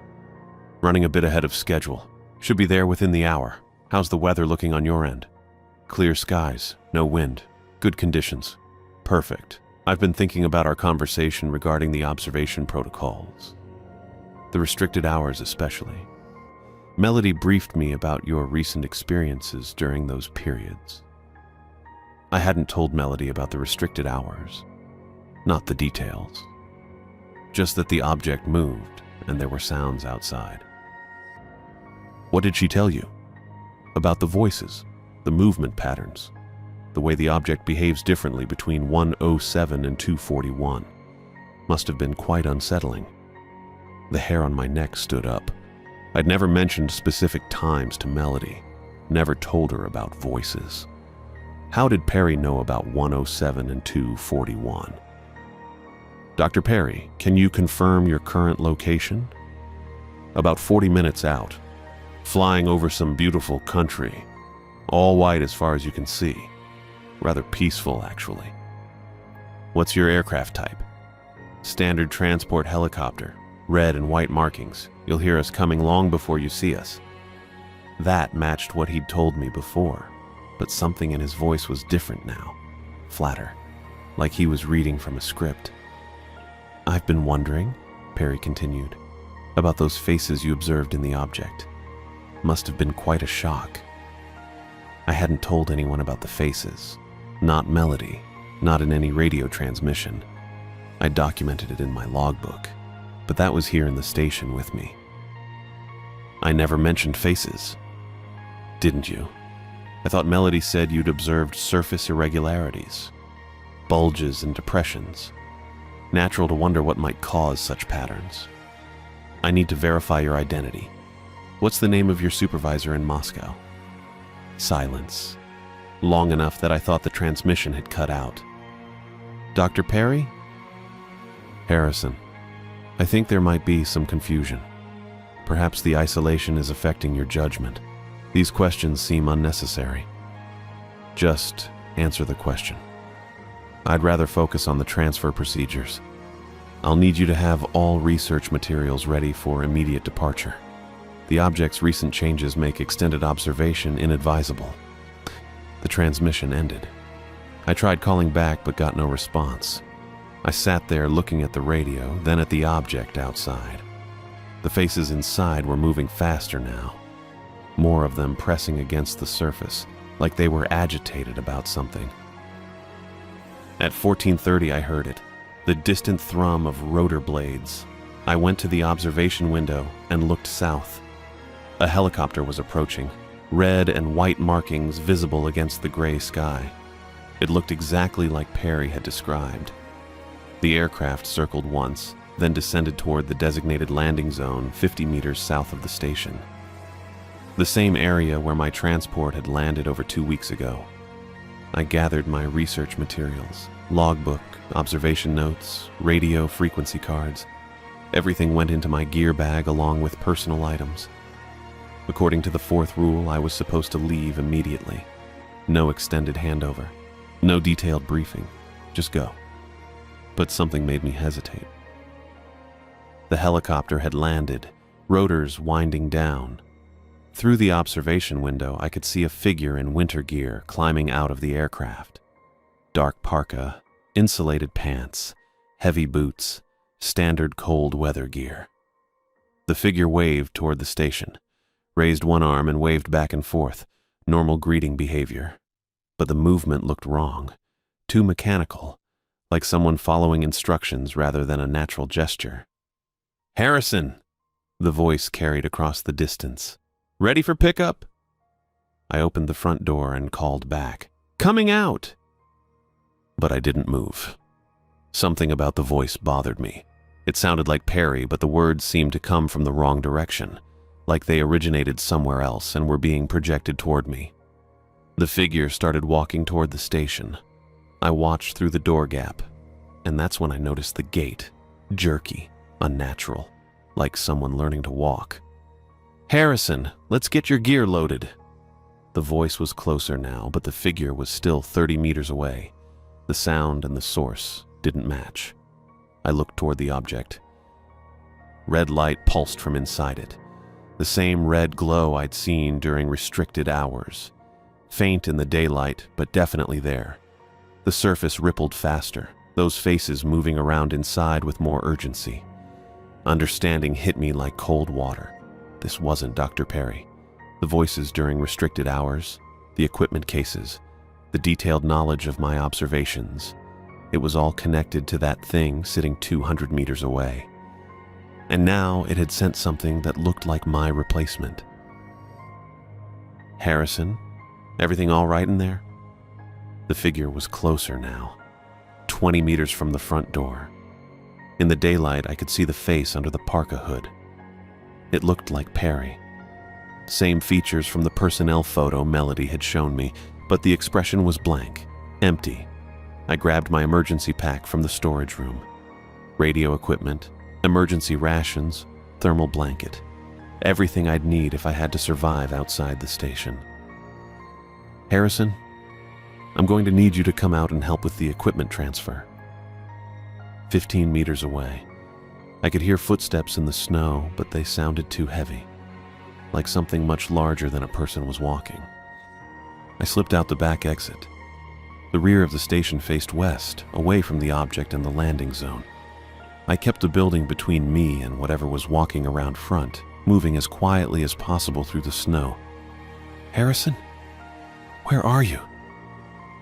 Running a bit ahead of schedule. Should be there within the hour. How's the weather looking on your end?" "Clear skies, no wind, good conditions." "Perfect. I've been thinking about our conversation regarding the observation protocols. The restricted hours especially. Melody briefed me about your recent experiences during those periods. I hadn't told Melody about the restricted hours, not the details. Just that the object moved and there were sounds outside." "What did she tell you?" "About the voices, the movement patterns, the way the object behaves differently between 107 and 241. Must have been quite unsettling." The hair on my neck stood up. I'd never mentioned specific times to Melody, never told her about voices. How did Perry know about 107 and 241? "Dr. Perry, can you confirm your current location?" "About 40 minutes out. Flying over some beautiful country. All white as far as you can see. Rather peaceful, actually." "What's your aircraft type?" "Standard transport helicopter. Red and white markings. You'll hear us coming long before you see us." That matched what he'd told me before, but something in his voice was different now. Flatter. Like he was reading from a script. "I've been wondering," Perry continued, "about those faces you observed in the object. Must have been quite a shock." I hadn't told anyone about the faces. Not Melody. Not in any radio transmission. I documented it in my logbook, but that was here in the station with me. "I never mentioned faces." "Didn't you? I thought Melody said you'd observed surface irregularities, bulges and depressions. Natural to wonder what might cause such patterns. I need to verify your identity. What's the name of your supervisor in Moscow?" Silence. Long enough that I thought the transmission had cut out. "Dr. Perry?" "Harrison. I think there might be some confusion. Perhaps the isolation is affecting your judgment. These questions seem unnecessary. Just answer the question. I'd rather focus on the transfer procedures. I'll need you to have all research materials ready for immediate departure. The object's recent changes make extended observation inadvisable." The transmission ended. I tried calling back but got no response. I sat there looking at the radio, then at the object outside. The faces inside were moving faster now, more of them pressing against the surface, like they were agitated about something. At 14:30 I heard it, the distant thrum of rotor blades. I went to the observation window and looked south. A helicopter was approaching, red and white markings visible against the gray sky. It looked exactly like Perry had described. The aircraft circled once, then descended toward the designated landing zone 50 meters south of the station. The same area where my transport had landed over 2 weeks ago. I gathered my research materials, logbook, observation notes, radio frequency cards. Everything went into my gear bag along with personal items. According to the 4th rule, I was supposed to leave immediately. No extended handover, no detailed briefing, just go. But something made me hesitate. The helicopter had landed, rotors winding down. Through the observation window, I could see a figure in winter gear climbing out of the aircraft. Dark parka, insulated pants, heavy boots, standard cold weather gear. The figure waved toward the station, raised one arm and waved back and forth, normal greeting behavior. But the movement looked wrong, too mechanical, like someone following instructions rather than a natural gesture. "Harrison!" the voice carried across the distance. "Ready for pickup?" I opened the front door and called back, "Coming out!" But I didn't move. Something about the voice bothered me. It sounded like Perry, but the words seemed to come from the wrong direction, like they originated somewhere else and were being projected toward me. The figure started walking toward the station. I watched through the door gap, and that's when I noticed the gait, jerky, unnatural, like someone learning to walk. "Harrison, let's get your gear loaded." The voice was closer now, but the figure was still 30 meters away. The sound and the source didn't match. I looked toward the object. Red light pulsed from inside it, the same red glow I'd seen during restricted hours. Faint in the daylight, but definitely there. The surface rippled faster, those faces moving around inside with more urgency. Understanding hit me like cold water. This wasn't Dr. Perry. The voices during restricted hours, the equipment cases, the detailed knowledge of my observations. It was all connected to that thing sitting 200 meters away. And now it had sent something that looked like my replacement. "Harrison, everything all right in there?" The figure was closer now, 20 meters from the front door. In the daylight, I could see the face under the parka hood. It looked like Perry. Same features from the personnel photo Melody had shown me, but the expression was blank, empty. I grabbed my emergency pack from the storage room. Radio equipment, emergency rations, thermal blanket. Everything I'd need if I had to survive outside the station. "Harrison, I'm going to need you to come out and help with the equipment transfer." 15 meters away, I could hear footsteps in the snow, but they sounded too heavy, like something much larger than a person was walking. I slipped out the back exit. The rear of the station faced west, away from the object and the landing zone. I kept the building between me and whatever was walking around front, moving as quietly as possible through the snow. "Harrison? Where are you?"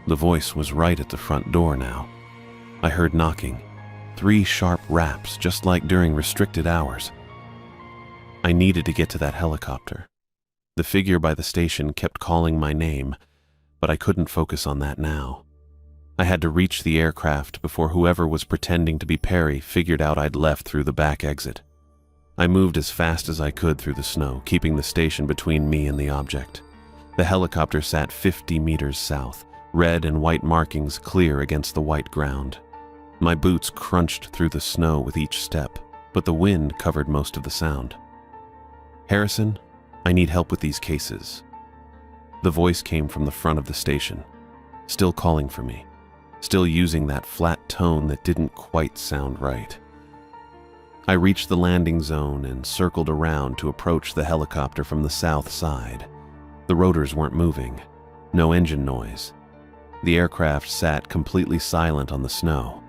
The voice was right at the front door now. I heard knocking, 3 sharp raps, just like during restricted hours. I needed to get to that helicopter. The figure by the station kept calling my name, but I couldn't focus on that now. I had to reach the aircraft before whoever was pretending to be Perry figured out I'd left through the back exit. I moved as fast as I could through the snow, keeping the station between me and the object. The helicopter sat 50 meters south, red and white markings clear against the white ground. My boots crunched through the snow with each step, but the wind covered most of the sound. "Harrison, I need help with these cases." The voice came from the front of the station, still calling for me, still using that flat tone that didn't quite sound right. I reached the landing zone and circled around to approach the helicopter from the south side. The rotors weren't moving, no engine noise. The aircraft sat completely silent on the snow.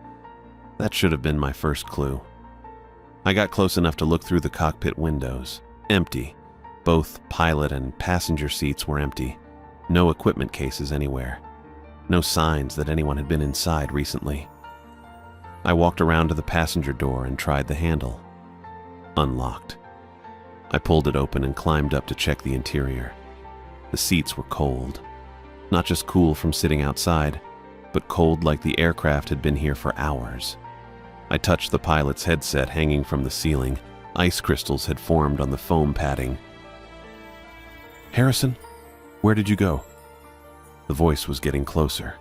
That should have been my first clue. I got close enough to look through the cockpit windows. Empty. Both pilot and passenger seats were empty. No equipment cases anywhere. No signs that anyone had been inside recently. I walked around to the passenger door and tried the handle. Unlocked. I pulled it open and climbed up to check the interior. The seats were cold. Not just cool from sitting outside, but cold like the aircraft had been here for hours. I touched the pilot's headset hanging from the ceiling. Ice crystals had formed on the foam padding. "Harrison, where did you go?" The voice was getting closer.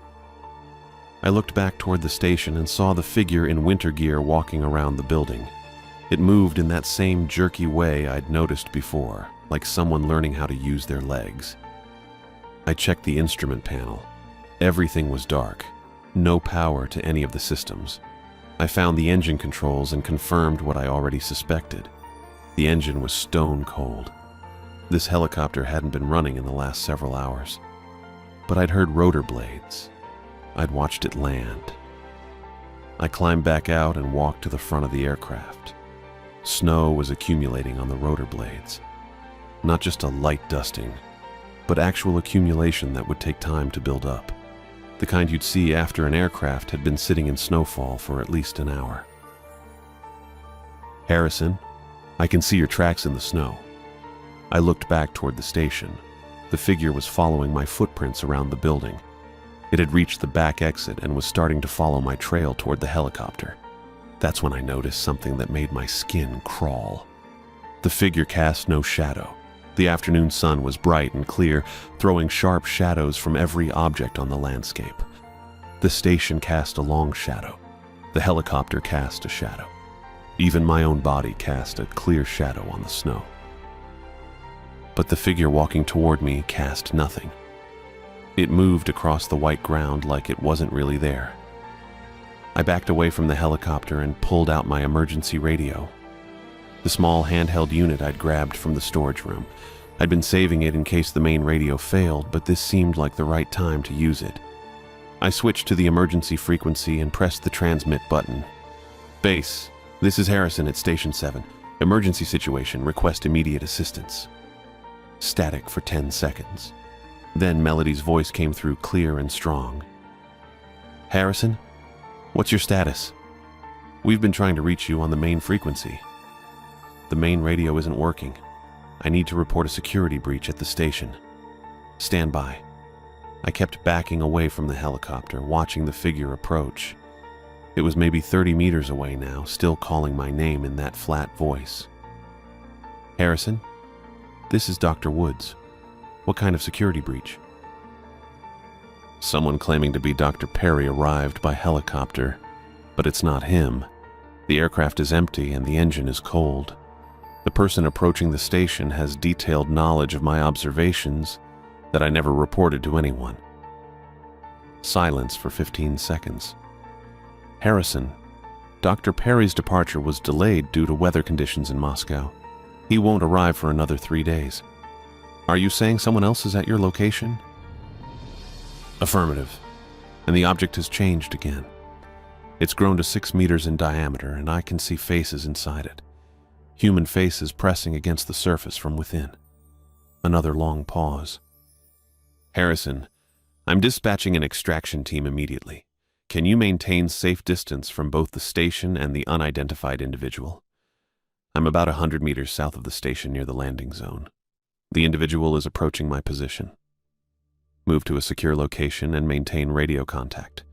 I looked back toward the station and saw the figure in winter gear walking around the building. It moved in that same jerky way I'd noticed before, like someone learning how to use their legs. I checked the instrument panel. Everything was dark. No power to any of the systems. I found the engine controls and confirmed what I already suspected. The engine was stone cold. This helicopter hadn't been running in the last several hours. But I'd heard rotor blades. I'd watched it land. I climbed back out and walked to the front of the aircraft. Snow was accumulating on the rotor blades. Not just a light dusting, but actual accumulation that would take time to build up. The kind you'd see after an aircraft had been sitting in snowfall for at least an hour. "Harrison, I can see your tracks in the snow." I looked back toward the station. The figure was following my footprints around the building. It had reached the back exit and was starting to follow my trail toward the helicopter. That's when I noticed something that made my skin crawl. The figure cast no shadow. The afternoon sun was bright and clear, throwing sharp shadows from every object on the landscape. The station cast a long shadow. The helicopter cast a shadow. Even my own body cast a clear shadow on the snow. But the figure walking toward me cast nothing. It moved across the white ground like it wasn't really there. I backed away from the helicopter and pulled out my emergency radio. The small handheld unit I'd grabbed from the storage room. I'd been saving it in case the main radio failed, but this seemed like the right time to use it. I switched to the emergency frequency and pressed the transmit button. "Base, this is Harrison at Station 7. Emergency situation, request immediate assistance." Static for 10 seconds. Then Melody's voice came through clear and strong. "Harrison, what's your status? We've been trying to reach you on the main frequency. The main radio isn't working. I need to report a security breach at the station. Stand by." I kept backing away from the helicopter, watching the figure approach. It was maybe 30 meters away now, still calling my name in that flat voice. "Harrison, this is Dr. Woods. What kind of security breach?" Someone claiming to be Dr. Perry arrived by helicopter, but it's not him. The aircraft is empty and the engine is cold. The person approaching the station has detailed knowledge of my observations that I never reported to anyone. Silence for 15 seconds. "Harrison, Dr. Perry's departure was delayed due to weather conditions in Moscow. He won't arrive for another 3 days. Are you saying someone else is at your location?" "Affirmative. And the object has changed again. It's grown to 6 meters in diameter, and I can see faces inside it. Human faces pressing against the surface from within." Another long pause. "Harrison, I'm dispatching an extraction team immediately. Can you maintain safe distance from both the station and the unidentified individual? I'm about 100 meters south of the station near the landing zone. The individual is approaching my position. Move to a secure location and maintain radio contact.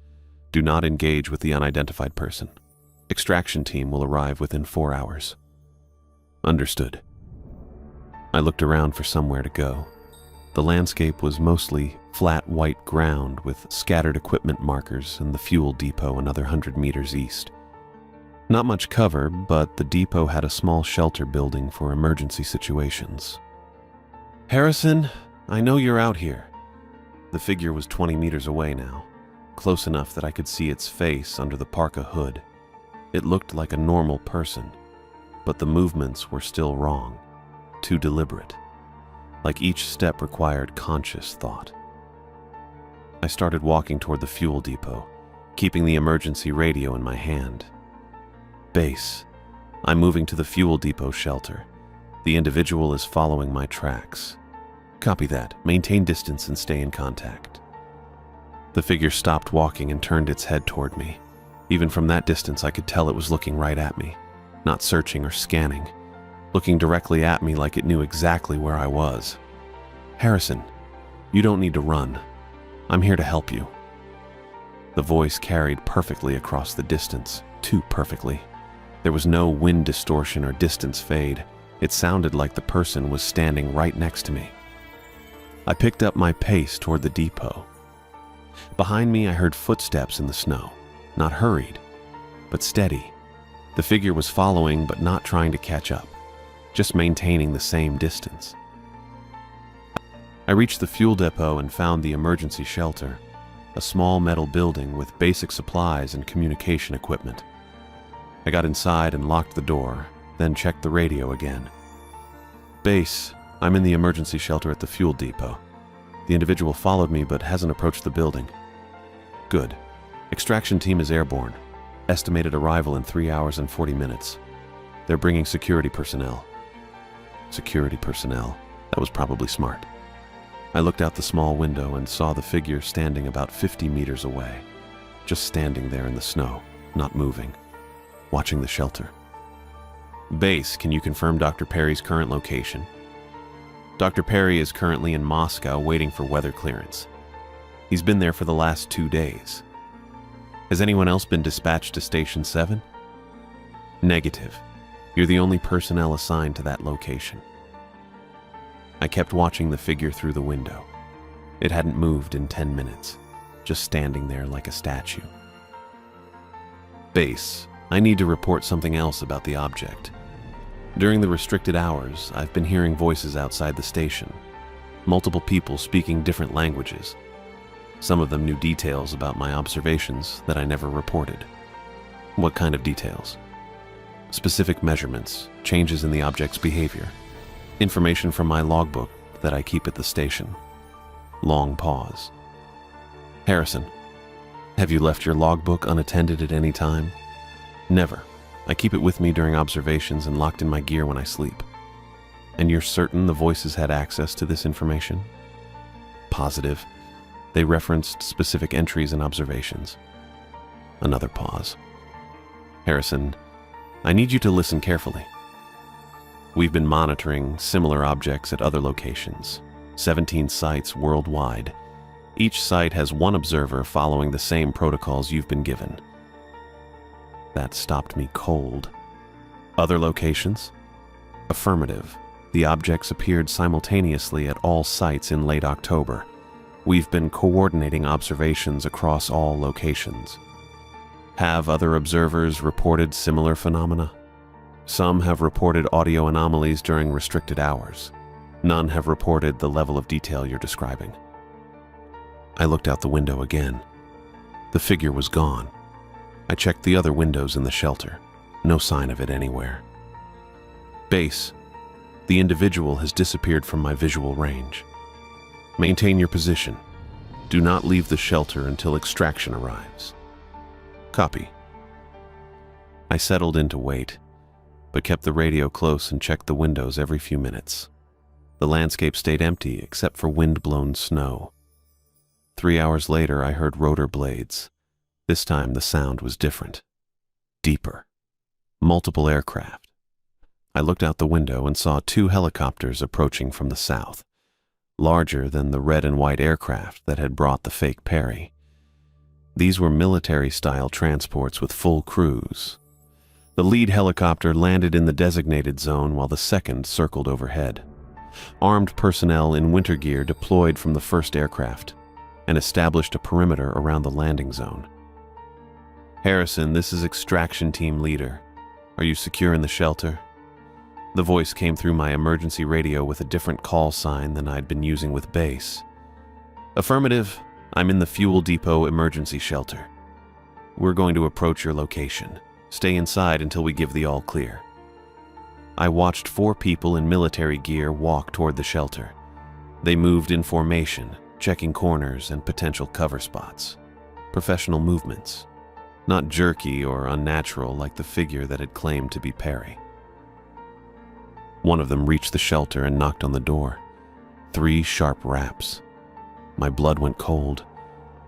Do not engage with the unidentified person. Extraction team will arrive within 4 hours." "Understood." I looked around for somewhere to go. The landscape was mostly flat white ground with scattered equipment markers and the fuel depot another 100 meters east. Not much cover, but the depot had a small shelter building for emergency situations. "Harrison, I know you're out here." The figure was 20 meters away now, close enough that I could see its face under the parka hood. It looked like a normal person, but the movements were still wrong, too deliberate, like each step required conscious thought. I started walking toward the fuel depot, keeping the emergency radio in my hand. Base, I'm moving to the fuel depot shelter. The individual is following my tracks. Copy that. Maintain distance and stay in contact. The figure stopped walking and turned its head toward me. Even from that distance, I could tell it was looking right at me, not searching or scanning, looking directly at me like it knew exactly where I was. Harrison, you don't need to run. I'm here to help you. The voice carried perfectly across the distance, too perfectly. There was no wind distortion or distance fade. It sounded like the person was standing right next to me. I picked up my pace toward the depot. Behind me, I heard footsteps in the snow, not hurried, but steady. The figure was following, but not trying to catch up, just maintaining the same distance. I reached the fuel depot and found the emergency shelter, a small metal building with basic supplies and communication equipment. I got inside and locked the door, then checked the radio again. Base, I'm in the emergency shelter at the fuel depot. The individual followed me but hasn't approached the building. Good. Extraction team is airborne. Estimated arrival in 3 hours and 40 minutes. They're bringing security personnel. Security personnel. That was probably smart. I looked out the small window and saw the figure standing about 50 meters away. Just standing there in the snow, not moving, watching the shelter. Base, can you confirm Dr. Perry's current location? Dr. Perry is currently in Moscow waiting for weather clearance. He's been there for the last 2 days. Has anyone else been dispatched to Station 7? Negative. You're the only personnel assigned to that location. I kept watching the figure through the window. It hadn't moved in 10 minutes, just standing there like a statue. Base, I need to report something else about the object. During the restricted hours, I've been hearing voices outside the station. Multiple people speaking different languages. Some of them knew details about my observations that I never reported. What kind of details? Specific measurements, changes in the object's behavior. Information from my logbook that I keep at the station. Long pause. Harrison, have you left your logbook unattended at any time? Never. I keep it with me during observations and locked in my gear when I sleep. And you're certain the voices had access to this information? Positive. They referenced specific entries and observations. Another pause. Harrison, I need you to listen carefully. We've been monitoring similar objects at other locations, 17 sites worldwide. Each site has one observer following the same protocols you've been given. That stopped me cold. Other locations? Affirmative. The objects appeared simultaneously at all sites in late October. We've been coordinating observations across all locations. Have other observers reported similar phenomena? Some have reported audio anomalies during restricted hours. None have reported the level of detail you're describing. I looked out the window again. The figure was gone. I checked the other windows in the shelter. No sign of it anywhere. Base, the individual has disappeared from my visual range. Maintain your position. Do not leave the shelter until extraction arrives. Copy. I settled in to wait, but kept the radio close and checked the windows every few minutes. The landscape stayed empty except for wind-blown snow. 3 hours later, I heard rotor blades. This time, the sound was different. Deeper. Multiple aircraft. I looked out the window and saw 2 helicopters approaching from the south, larger than the red and white aircraft that had brought the fake Perry. These were military-style transports with full crews. The lead helicopter landed in the designated zone while the second circled overhead. Armed personnel in winter gear deployed from the first aircraft and established a perimeter around the landing zone. Harrison, this is extraction team leader. Are you secure in the shelter? The voice came through my emergency radio with a different call sign than I'd been using with base. Affirmative, I'm in the fuel depot emergency shelter. We're going to approach your location. Stay inside until we give the all clear. I watched 4 people in military gear walk toward the shelter. They moved in formation, checking corners and potential cover spots. professional movements, not jerky or unnatural like the figure that had claimed to be Perry. One of them reached the shelter and knocked on the door. 3 sharp raps. My blood went cold,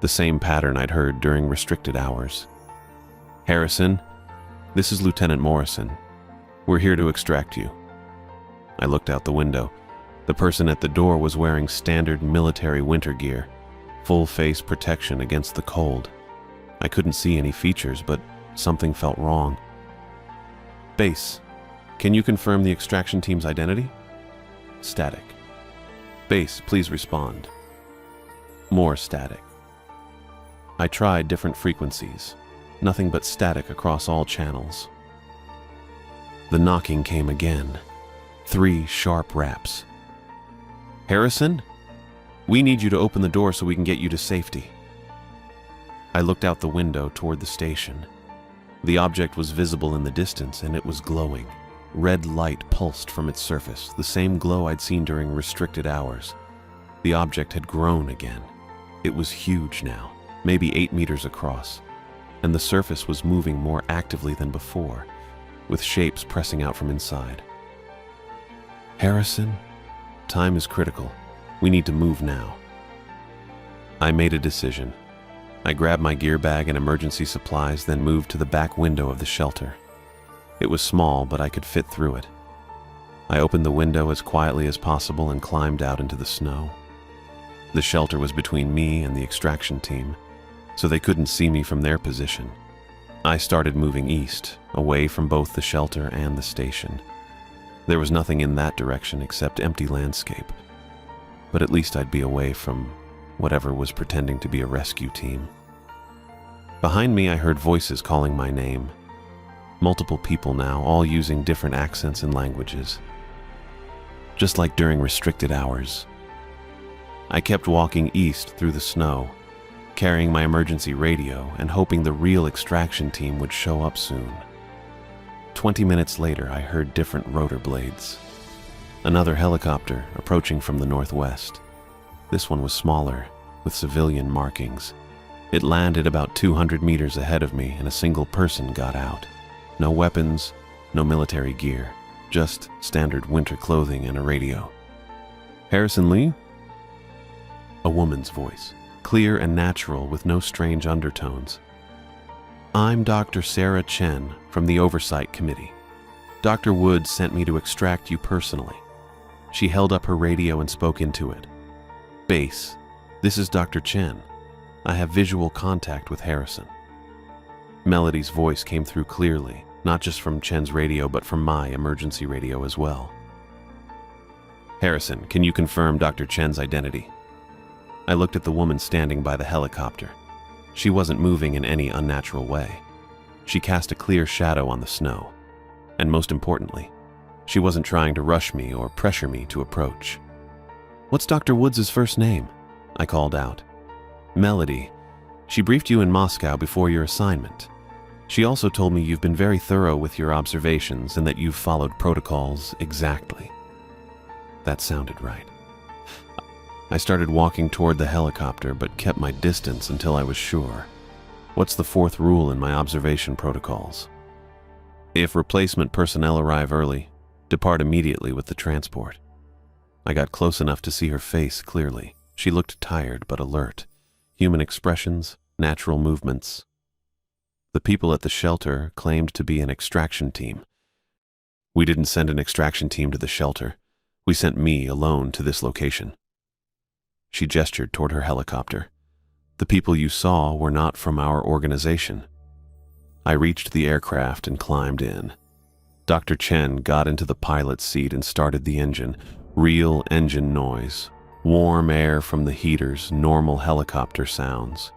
the same pattern I'd heard during restricted hours. "Harrison, this is Lieutenant Morrison. We're here to extract you." I looked out the window. The person at the door was wearing standard military winter gear, full face protection against the cold. I couldn't see any features, but something felt wrong. "Base, can you confirm the extraction team's identity?" Static. "Base, please respond." More static. I tried different frequencies. Nothing but static across all channels. The knocking came again. 3 sharp raps. "Harrison, we need you to open the door so we can get you to safety." I looked out the window toward the station. The object was visible in the distance, and it was glowing. Red light pulsed from its surface, the same glow I'd seen during restricted hours. The object had grown again. It was huge now, maybe 8 meters across, and the surface was moving more actively than before, with shapes pressing out from inside. "Harrison, time is critical. We need to move now." I made a decision. I grabbed my gear bag and emergency supplies, then moved to the back window of the shelter. It was small, but I could fit through it. I opened the window as quietly as possible and climbed out into the snow. The shelter was between me and the extraction team, so they couldn't see me from their position. I started moving east, away from both the shelter and the station. There was nothing in that direction except empty landscape, but at least I'd be away from whatever was pretending to be a rescue team. Behind me, I heard voices calling my name. Multiple people now, all using different accents and languages. Just like during restricted hours. I kept walking east through the snow, carrying my emergency radio and hoping the real extraction team would show up soon. 20 minutes later, I heard different rotor blades. Another helicopter approaching from the northwest. This one was smaller, with civilian markings. It landed about 200 meters ahead of me, and a single person got out. No weapons, no military gear, just standard winter clothing and a radio. "Harrison Lee?" A woman's voice, clear and natural with no strange undertones. "I'm Dr. Sarah Chen from the Oversight Committee. Dr. Woods sent me to extract you personally." She held up her radio and spoke into it. "Base, this is Dr. Chen. I have visual contact with Harrison." Melody's voice came through clearly, not just from Chen's radio, but from my emergency radio as well. "Harrison, can you confirm Dr. Chen's identity?" I looked at the woman standing by the helicopter. She wasn't moving in any unnatural way. She cast a clear shadow on the snow. And most importantly, she wasn't trying to rush me or pressure me to approach. "What's Dr. Woods' first name?" I called out. "Melody. She briefed you in Moscow before your assignment. She also told me you've been very thorough with your observations and that you've followed protocols exactly." That sounded right. I started walking toward the helicopter, but kept my distance until I was sure. What's the 4th rule in my observation protocols? If replacement personnel arrive early, depart immediately with the transport. I got close enough to see her face clearly. She looked tired but alert. Human expressions, natural movements. The people at the shelter claimed to be an extraction team. "We didn't send an extraction team to the shelter. We sent me alone to this location." She gestured toward her helicopter. "The people you saw were not from our organization." I reached the aircraft and climbed in. Dr. Chen got into the pilot's seat and started the engine. Real engine noise. Warm air from the heaters, normal helicopter sounds.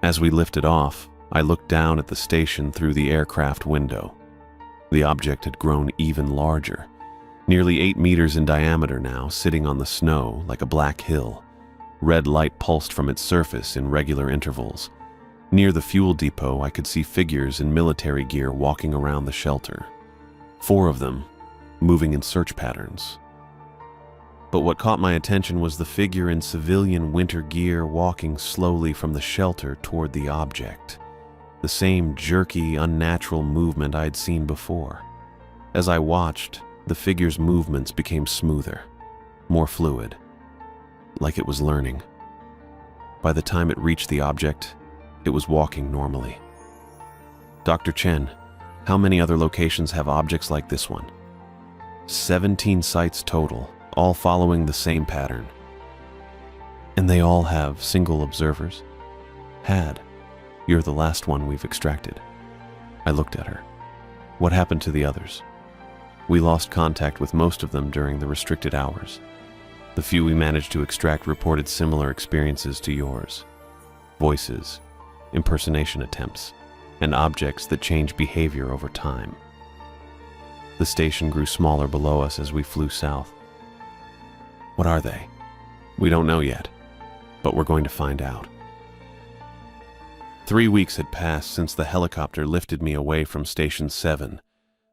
As we lifted off, I looked down at the station through the aircraft window. The object had grown even larger, nearly 8 meters in diameter now, sitting on the snow like a black hill. Red light pulsed from its surface in regular intervals. Near the fuel depot, I could see figures in military gear walking around the shelter. 4 of them, moving in search patterns. But what caught my attention was the figure in civilian winter gear walking slowly from the shelter toward the object. The same jerky, unnatural movement I'd seen before. As I watched, the figure's movements became smoother, more fluid, like it was learning. By the time it reached the object, it was walking normally. Dr. Chen, how many other locations have objects like this one? 17 sites total, all following the same pattern. And they all have single observers? Had. You're the last one we've extracted. I looked at her. What happened to the others? We lost contact with most of them during the restricted hours. The few we managed to extract reported similar experiences to yours. Voices, impersonation attempts, and objects that change behavior over time. The station grew smaller below us as we flew south. What are they? We don't know yet, but we're going to find out. 3 weeks had passed since the helicopter lifted me away from Station 7.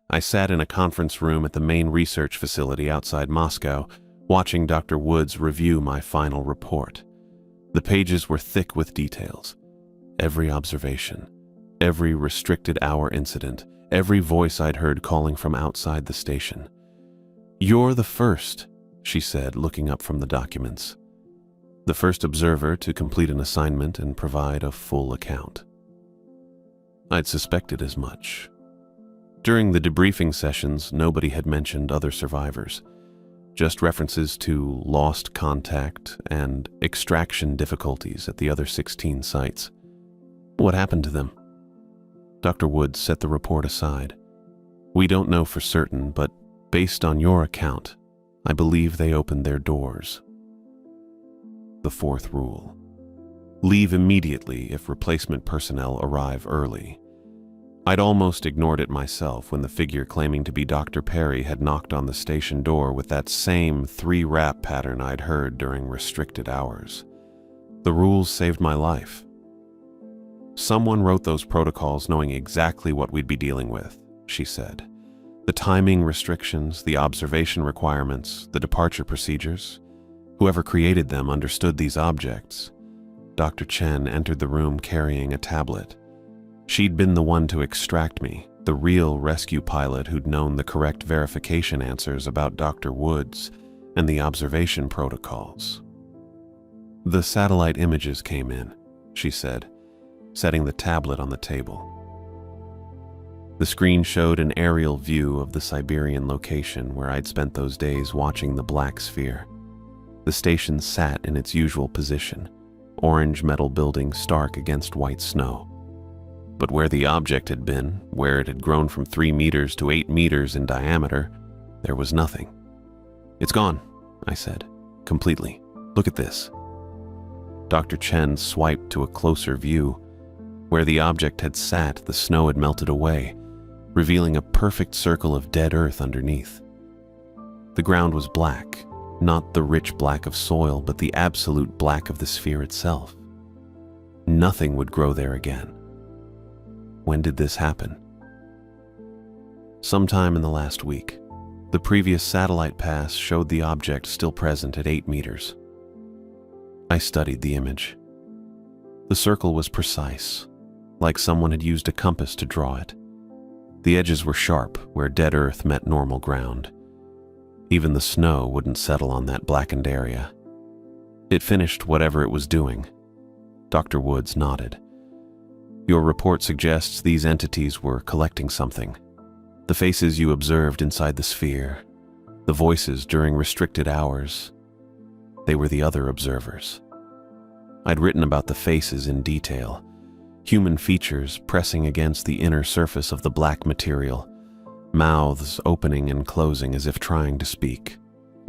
I sat in a conference room at the main research facility outside Moscow, watching Dr. Woods review my final report. The pages were thick with details. Every observation, every restricted hour incident, every voice I'd heard calling from outside the station. "You're the first," she said, looking up from the documents. "The first observer to complete an assignment and provide a full account." I'd suspected as much. During the debriefing sessions, nobody had mentioned other survivors. Just references to lost contact and extraction difficulties at the other 16 sites. What happened to them? Dr. Woods set the report aside. "We don't know for certain, but based on your account, I believe they opened their doors." The fourth rule. Leave immediately if replacement personnel arrive early. I'd almost ignored it myself when the figure claiming to be Dr. Perry had knocked on the station door with that same 3-rap pattern I'd heard during restricted hours. The rules saved my life. "Someone wrote those protocols knowing exactly what we'd be dealing with," she said. "The timing restrictions, the observation requirements, the departure procedures. Whoever created them understood these objects." Dr. Chen entered the room carrying a tablet. She'd been the one to extract me, the real rescue pilot who'd known the correct verification answers about Dr. Woods and the observation protocols. "The satellite images came in," she said, setting the tablet on the table. The screen showed an aerial view of the Siberian location where I'd spent those days watching the black sphere. The station sat in its usual position, orange metal building stark against white snow. But where the object had been, where it had grown from 3 meters to 8 meters in diameter, there was nothing. "It's gone," I said, "completely. Look at this." Dr. Chen swiped to a closer view. Where the object had sat, the snow had melted away, revealing a perfect circle of dead earth underneath. The ground was black, not the rich black of soil, but the absolute black of the sphere itself. Nothing would grow there again. When did this happen? Sometime in the last week. The previous satellite pass showed the object still present at 8 meters. I studied the image. The circle was precise, like someone had used a compass to draw it. The edges were sharp where dead earth met normal ground. Even the snow wouldn't settle on that blackened area. It finished whatever it was doing. Dr. Woods nodded. "Your report suggests these entities were collecting something. The faces you observed inside the sphere, the voices during restricted hours, they were the other observers." I'd written about the faces in detail, human features pressing against the inner surface of the black material, mouths opening and closing as if trying to speak.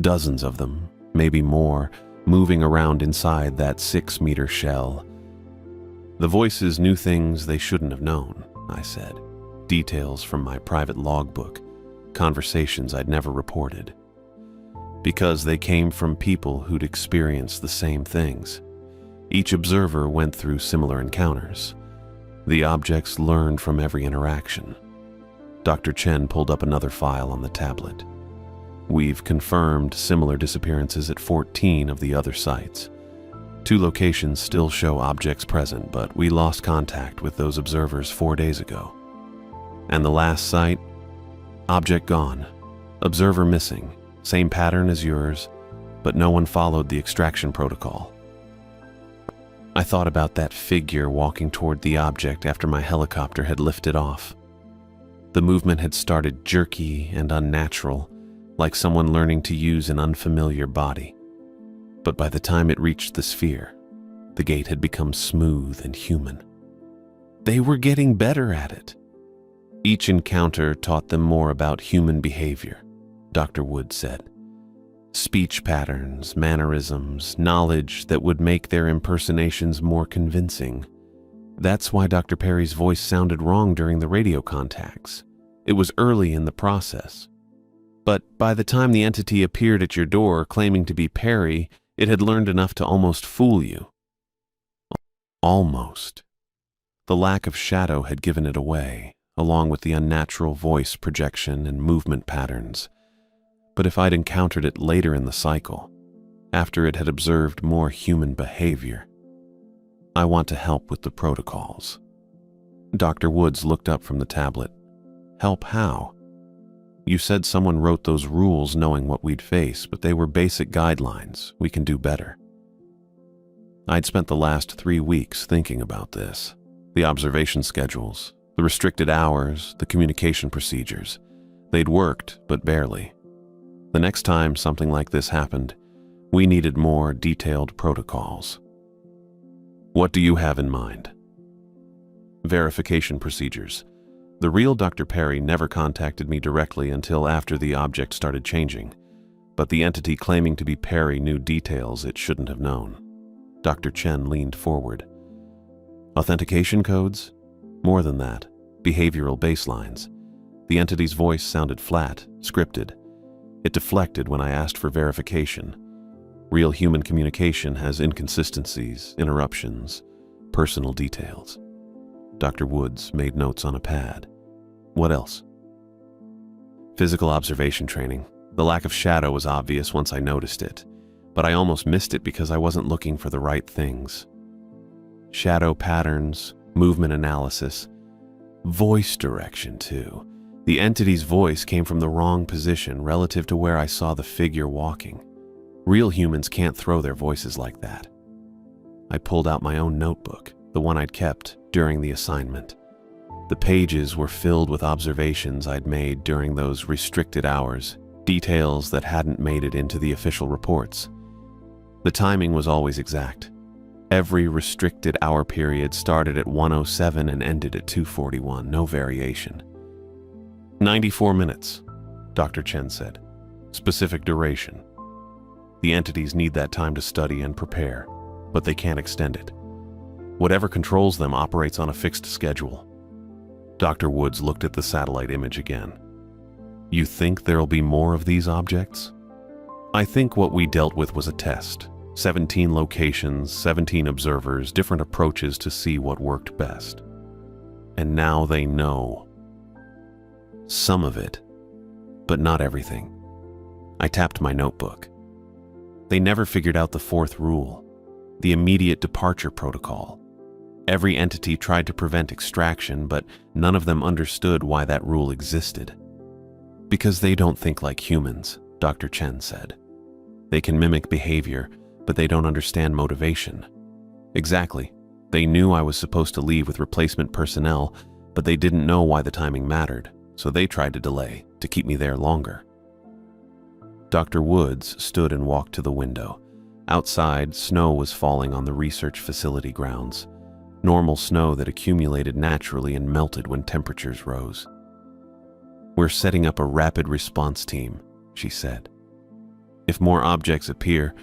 Dozens of them, maybe more, moving around inside that 6-meter shell. The voices knew things they shouldn't have known, I said. Details from my private logbook, conversations I'd never reported. Because they came from people who'd experienced the same things. Each observer went through similar encounters. The objects learned from every interaction. Dr. Chen pulled up another file on the tablet. We've confirmed similar disappearances at 14 of the other sites. 2 locations still show objects present, but we lost contact with those observers 4 days ago. And the last site? Object gone. Observer missing. Same pattern as yours, but no one followed the extraction protocol. I thought about that figure walking toward the object after my helicopter had lifted off. The movement had started jerky and unnatural, like someone learning to use an unfamiliar body. But by the time it reached the sphere, the gait had become smooth and human. They were getting better at it. Each encounter taught them more about human behavior, Dr. Wood said. Speech patterns, mannerisms, knowledge that would make their impersonations more convincing. That's why Dr. Perry's voice sounded wrong during the radio contacts. It was early in the process. But by the time the entity appeared at your door claiming to be Perry, it had learned enough to almost fool you. Almost. The lack of shadow had given it away, along with the unnatural voice projection and movement patterns. But if I'd encountered it later in the cycle, after it had observed more human behavior, I want to help with the protocols. Dr. Woods looked up from the tablet. Help how? You said someone wrote those rules knowing what we'd face, but they were basic guidelines. We can do better. I'd spent the last 3 weeks thinking about this. The observation schedules, the restricted hours, the communication procedures. They'd worked, but barely. The next time something like this happened, we needed more detailed protocols. What do you have in mind? Verification procedures. The real Dr. Perry never contacted me directly until after the object started changing, but the entity claiming to be Perry knew details it shouldn't have known. Dr. Chen leaned forward. Authentication codes? More than that. Behavioral baselines. The entity's voice sounded flat, scripted. It deflected when I asked for verification. Real human communication has inconsistencies, interruptions, personal details. Dr. Woods made notes on a pad. What else? Physical observation training. The lack of shadow was obvious once I noticed it, but I almost missed it because I wasn't looking for the right things. Shadow patterns, movement analysis, voice direction too. The entity's voice came from the wrong position relative to where I saw the figure walking. Real humans can't throw their voices like that. I pulled out my own notebook, the one I'd kept during the assignment. The pages were filled with observations I'd made during those restricted hours, details that hadn't made it into the official reports. The timing was always exact. Every restricted hour period started at 1:07 and ended at 2:41, no variation. 94 minutes, Dr. Chen said. Specific duration. The entities need that time to study and prepare, but they can't extend it. Whatever controls them operates on a fixed schedule. Dr. Woods looked at the satellite image again. You think there'll be more of these objects? I think what we dealt with was a test. 17 locations, 17 observers, different approaches to see what worked best. And now they know. Some of it, but not everything. I tapped my notebook. They never figured out the 4th rule, the immediate departure protocol. Every entity tried to prevent extraction, but none of them understood why that rule existed. Because they don't think like humans, Dr. Chen said. They can mimic behavior, but they don't understand motivation. Exactly. They knew I was supposed to leave with replacement personnel, but they didn't know why the timing mattered, so they tried to delay, to keep me there longer. Dr. Woods stood and walked to the window. Outside, snow was falling on the research facility grounds. Normal snow that accumulated naturally and melted when temperatures rose. We're setting up a rapid response team, she said. If more objects appear,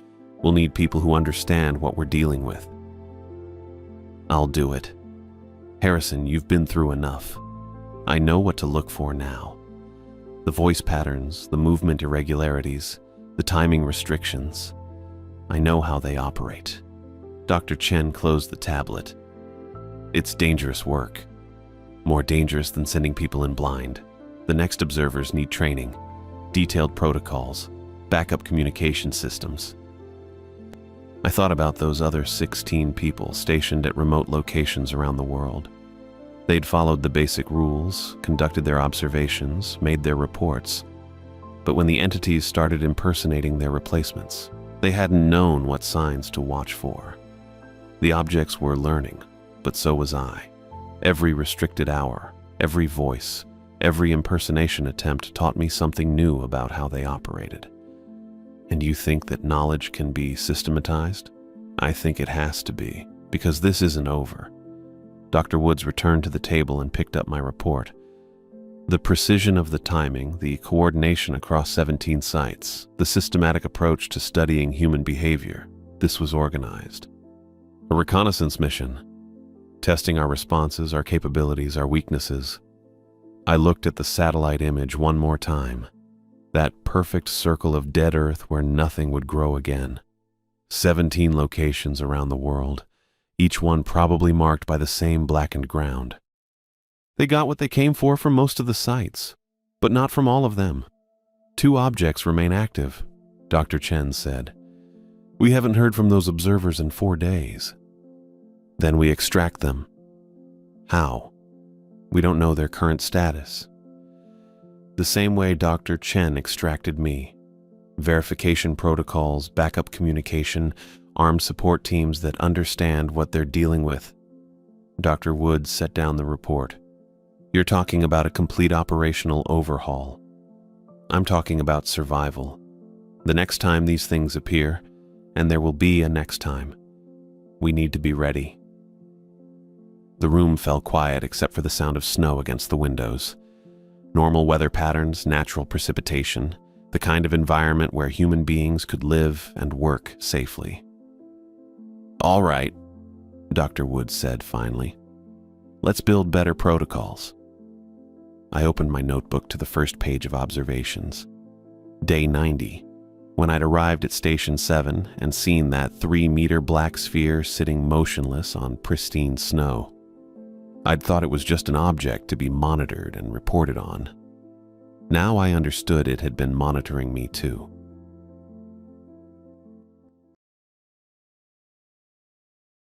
we'll need people who understand what we're dealing with. I'll do it. Harrison, you've been through enough. I know what to look for now. The voice patterns, the movement irregularities, the timing restrictions. I know how they operate. Dr. Chen closed the tablet. It's dangerous work. More dangerous than sending people in blind. The next observers need training. detailed protocols, backup communication systems. I thought about those other 16 people stationed at remote locations around the world. They'd followed the basic rules, conducted their observations, made their reports. But when the entities started impersonating their replacements, they hadn't known what signs to watch for. The objects were learning, but so was I. Every restricted hour, every voice, every impersonation attempt taught me something new about how they operated. And you think that knowledge can be systematized? I think it has to be, because this isn't over. Dr. Woods returned to the table and picked up my report. The precision of the timing, the coordination across 17 sites, the systematic approach to studying human behavior, this was organized. A reconnaissance mission, testing our responses, our capabilities, our weaknesses. I looked at the satellite image one more time. That perfect circle of dead Earth where nothing would grow again. 17 locations around the world, each one probably marked by the same blackened ground. They got what they came for from most of the sites, but not from all of them. 2 objects remain active, Dr. Chen said. We haven't heard from those observers in 4 days. Then we extract them. How? We don't know their current status. The same way Dr. Chen extracted me. Verification protocols, backup communication, armed support teams that understand what they're dealing with. Dr. Woods set down the report. You're talking about a complete operational overhaul. I'm talking about survival. The next time these things appear, and there will be a next time, we need to be ready. The room fell quiet except for the sound of snow against the windows. Normal weather patterns, natural precipitation, the kind of environment where human beings could live and work safely. All right, Dr. Woods said finally. Let's build better protocols. I opened my notebook to the first page of observations. Day 90, when I'd arrived at Station 7 and seen that 3-meter black sphere sitting motionless on pristine snow. I'd thought it was just an object to be monitored and reported on. Now I understood it had been monitoring me too.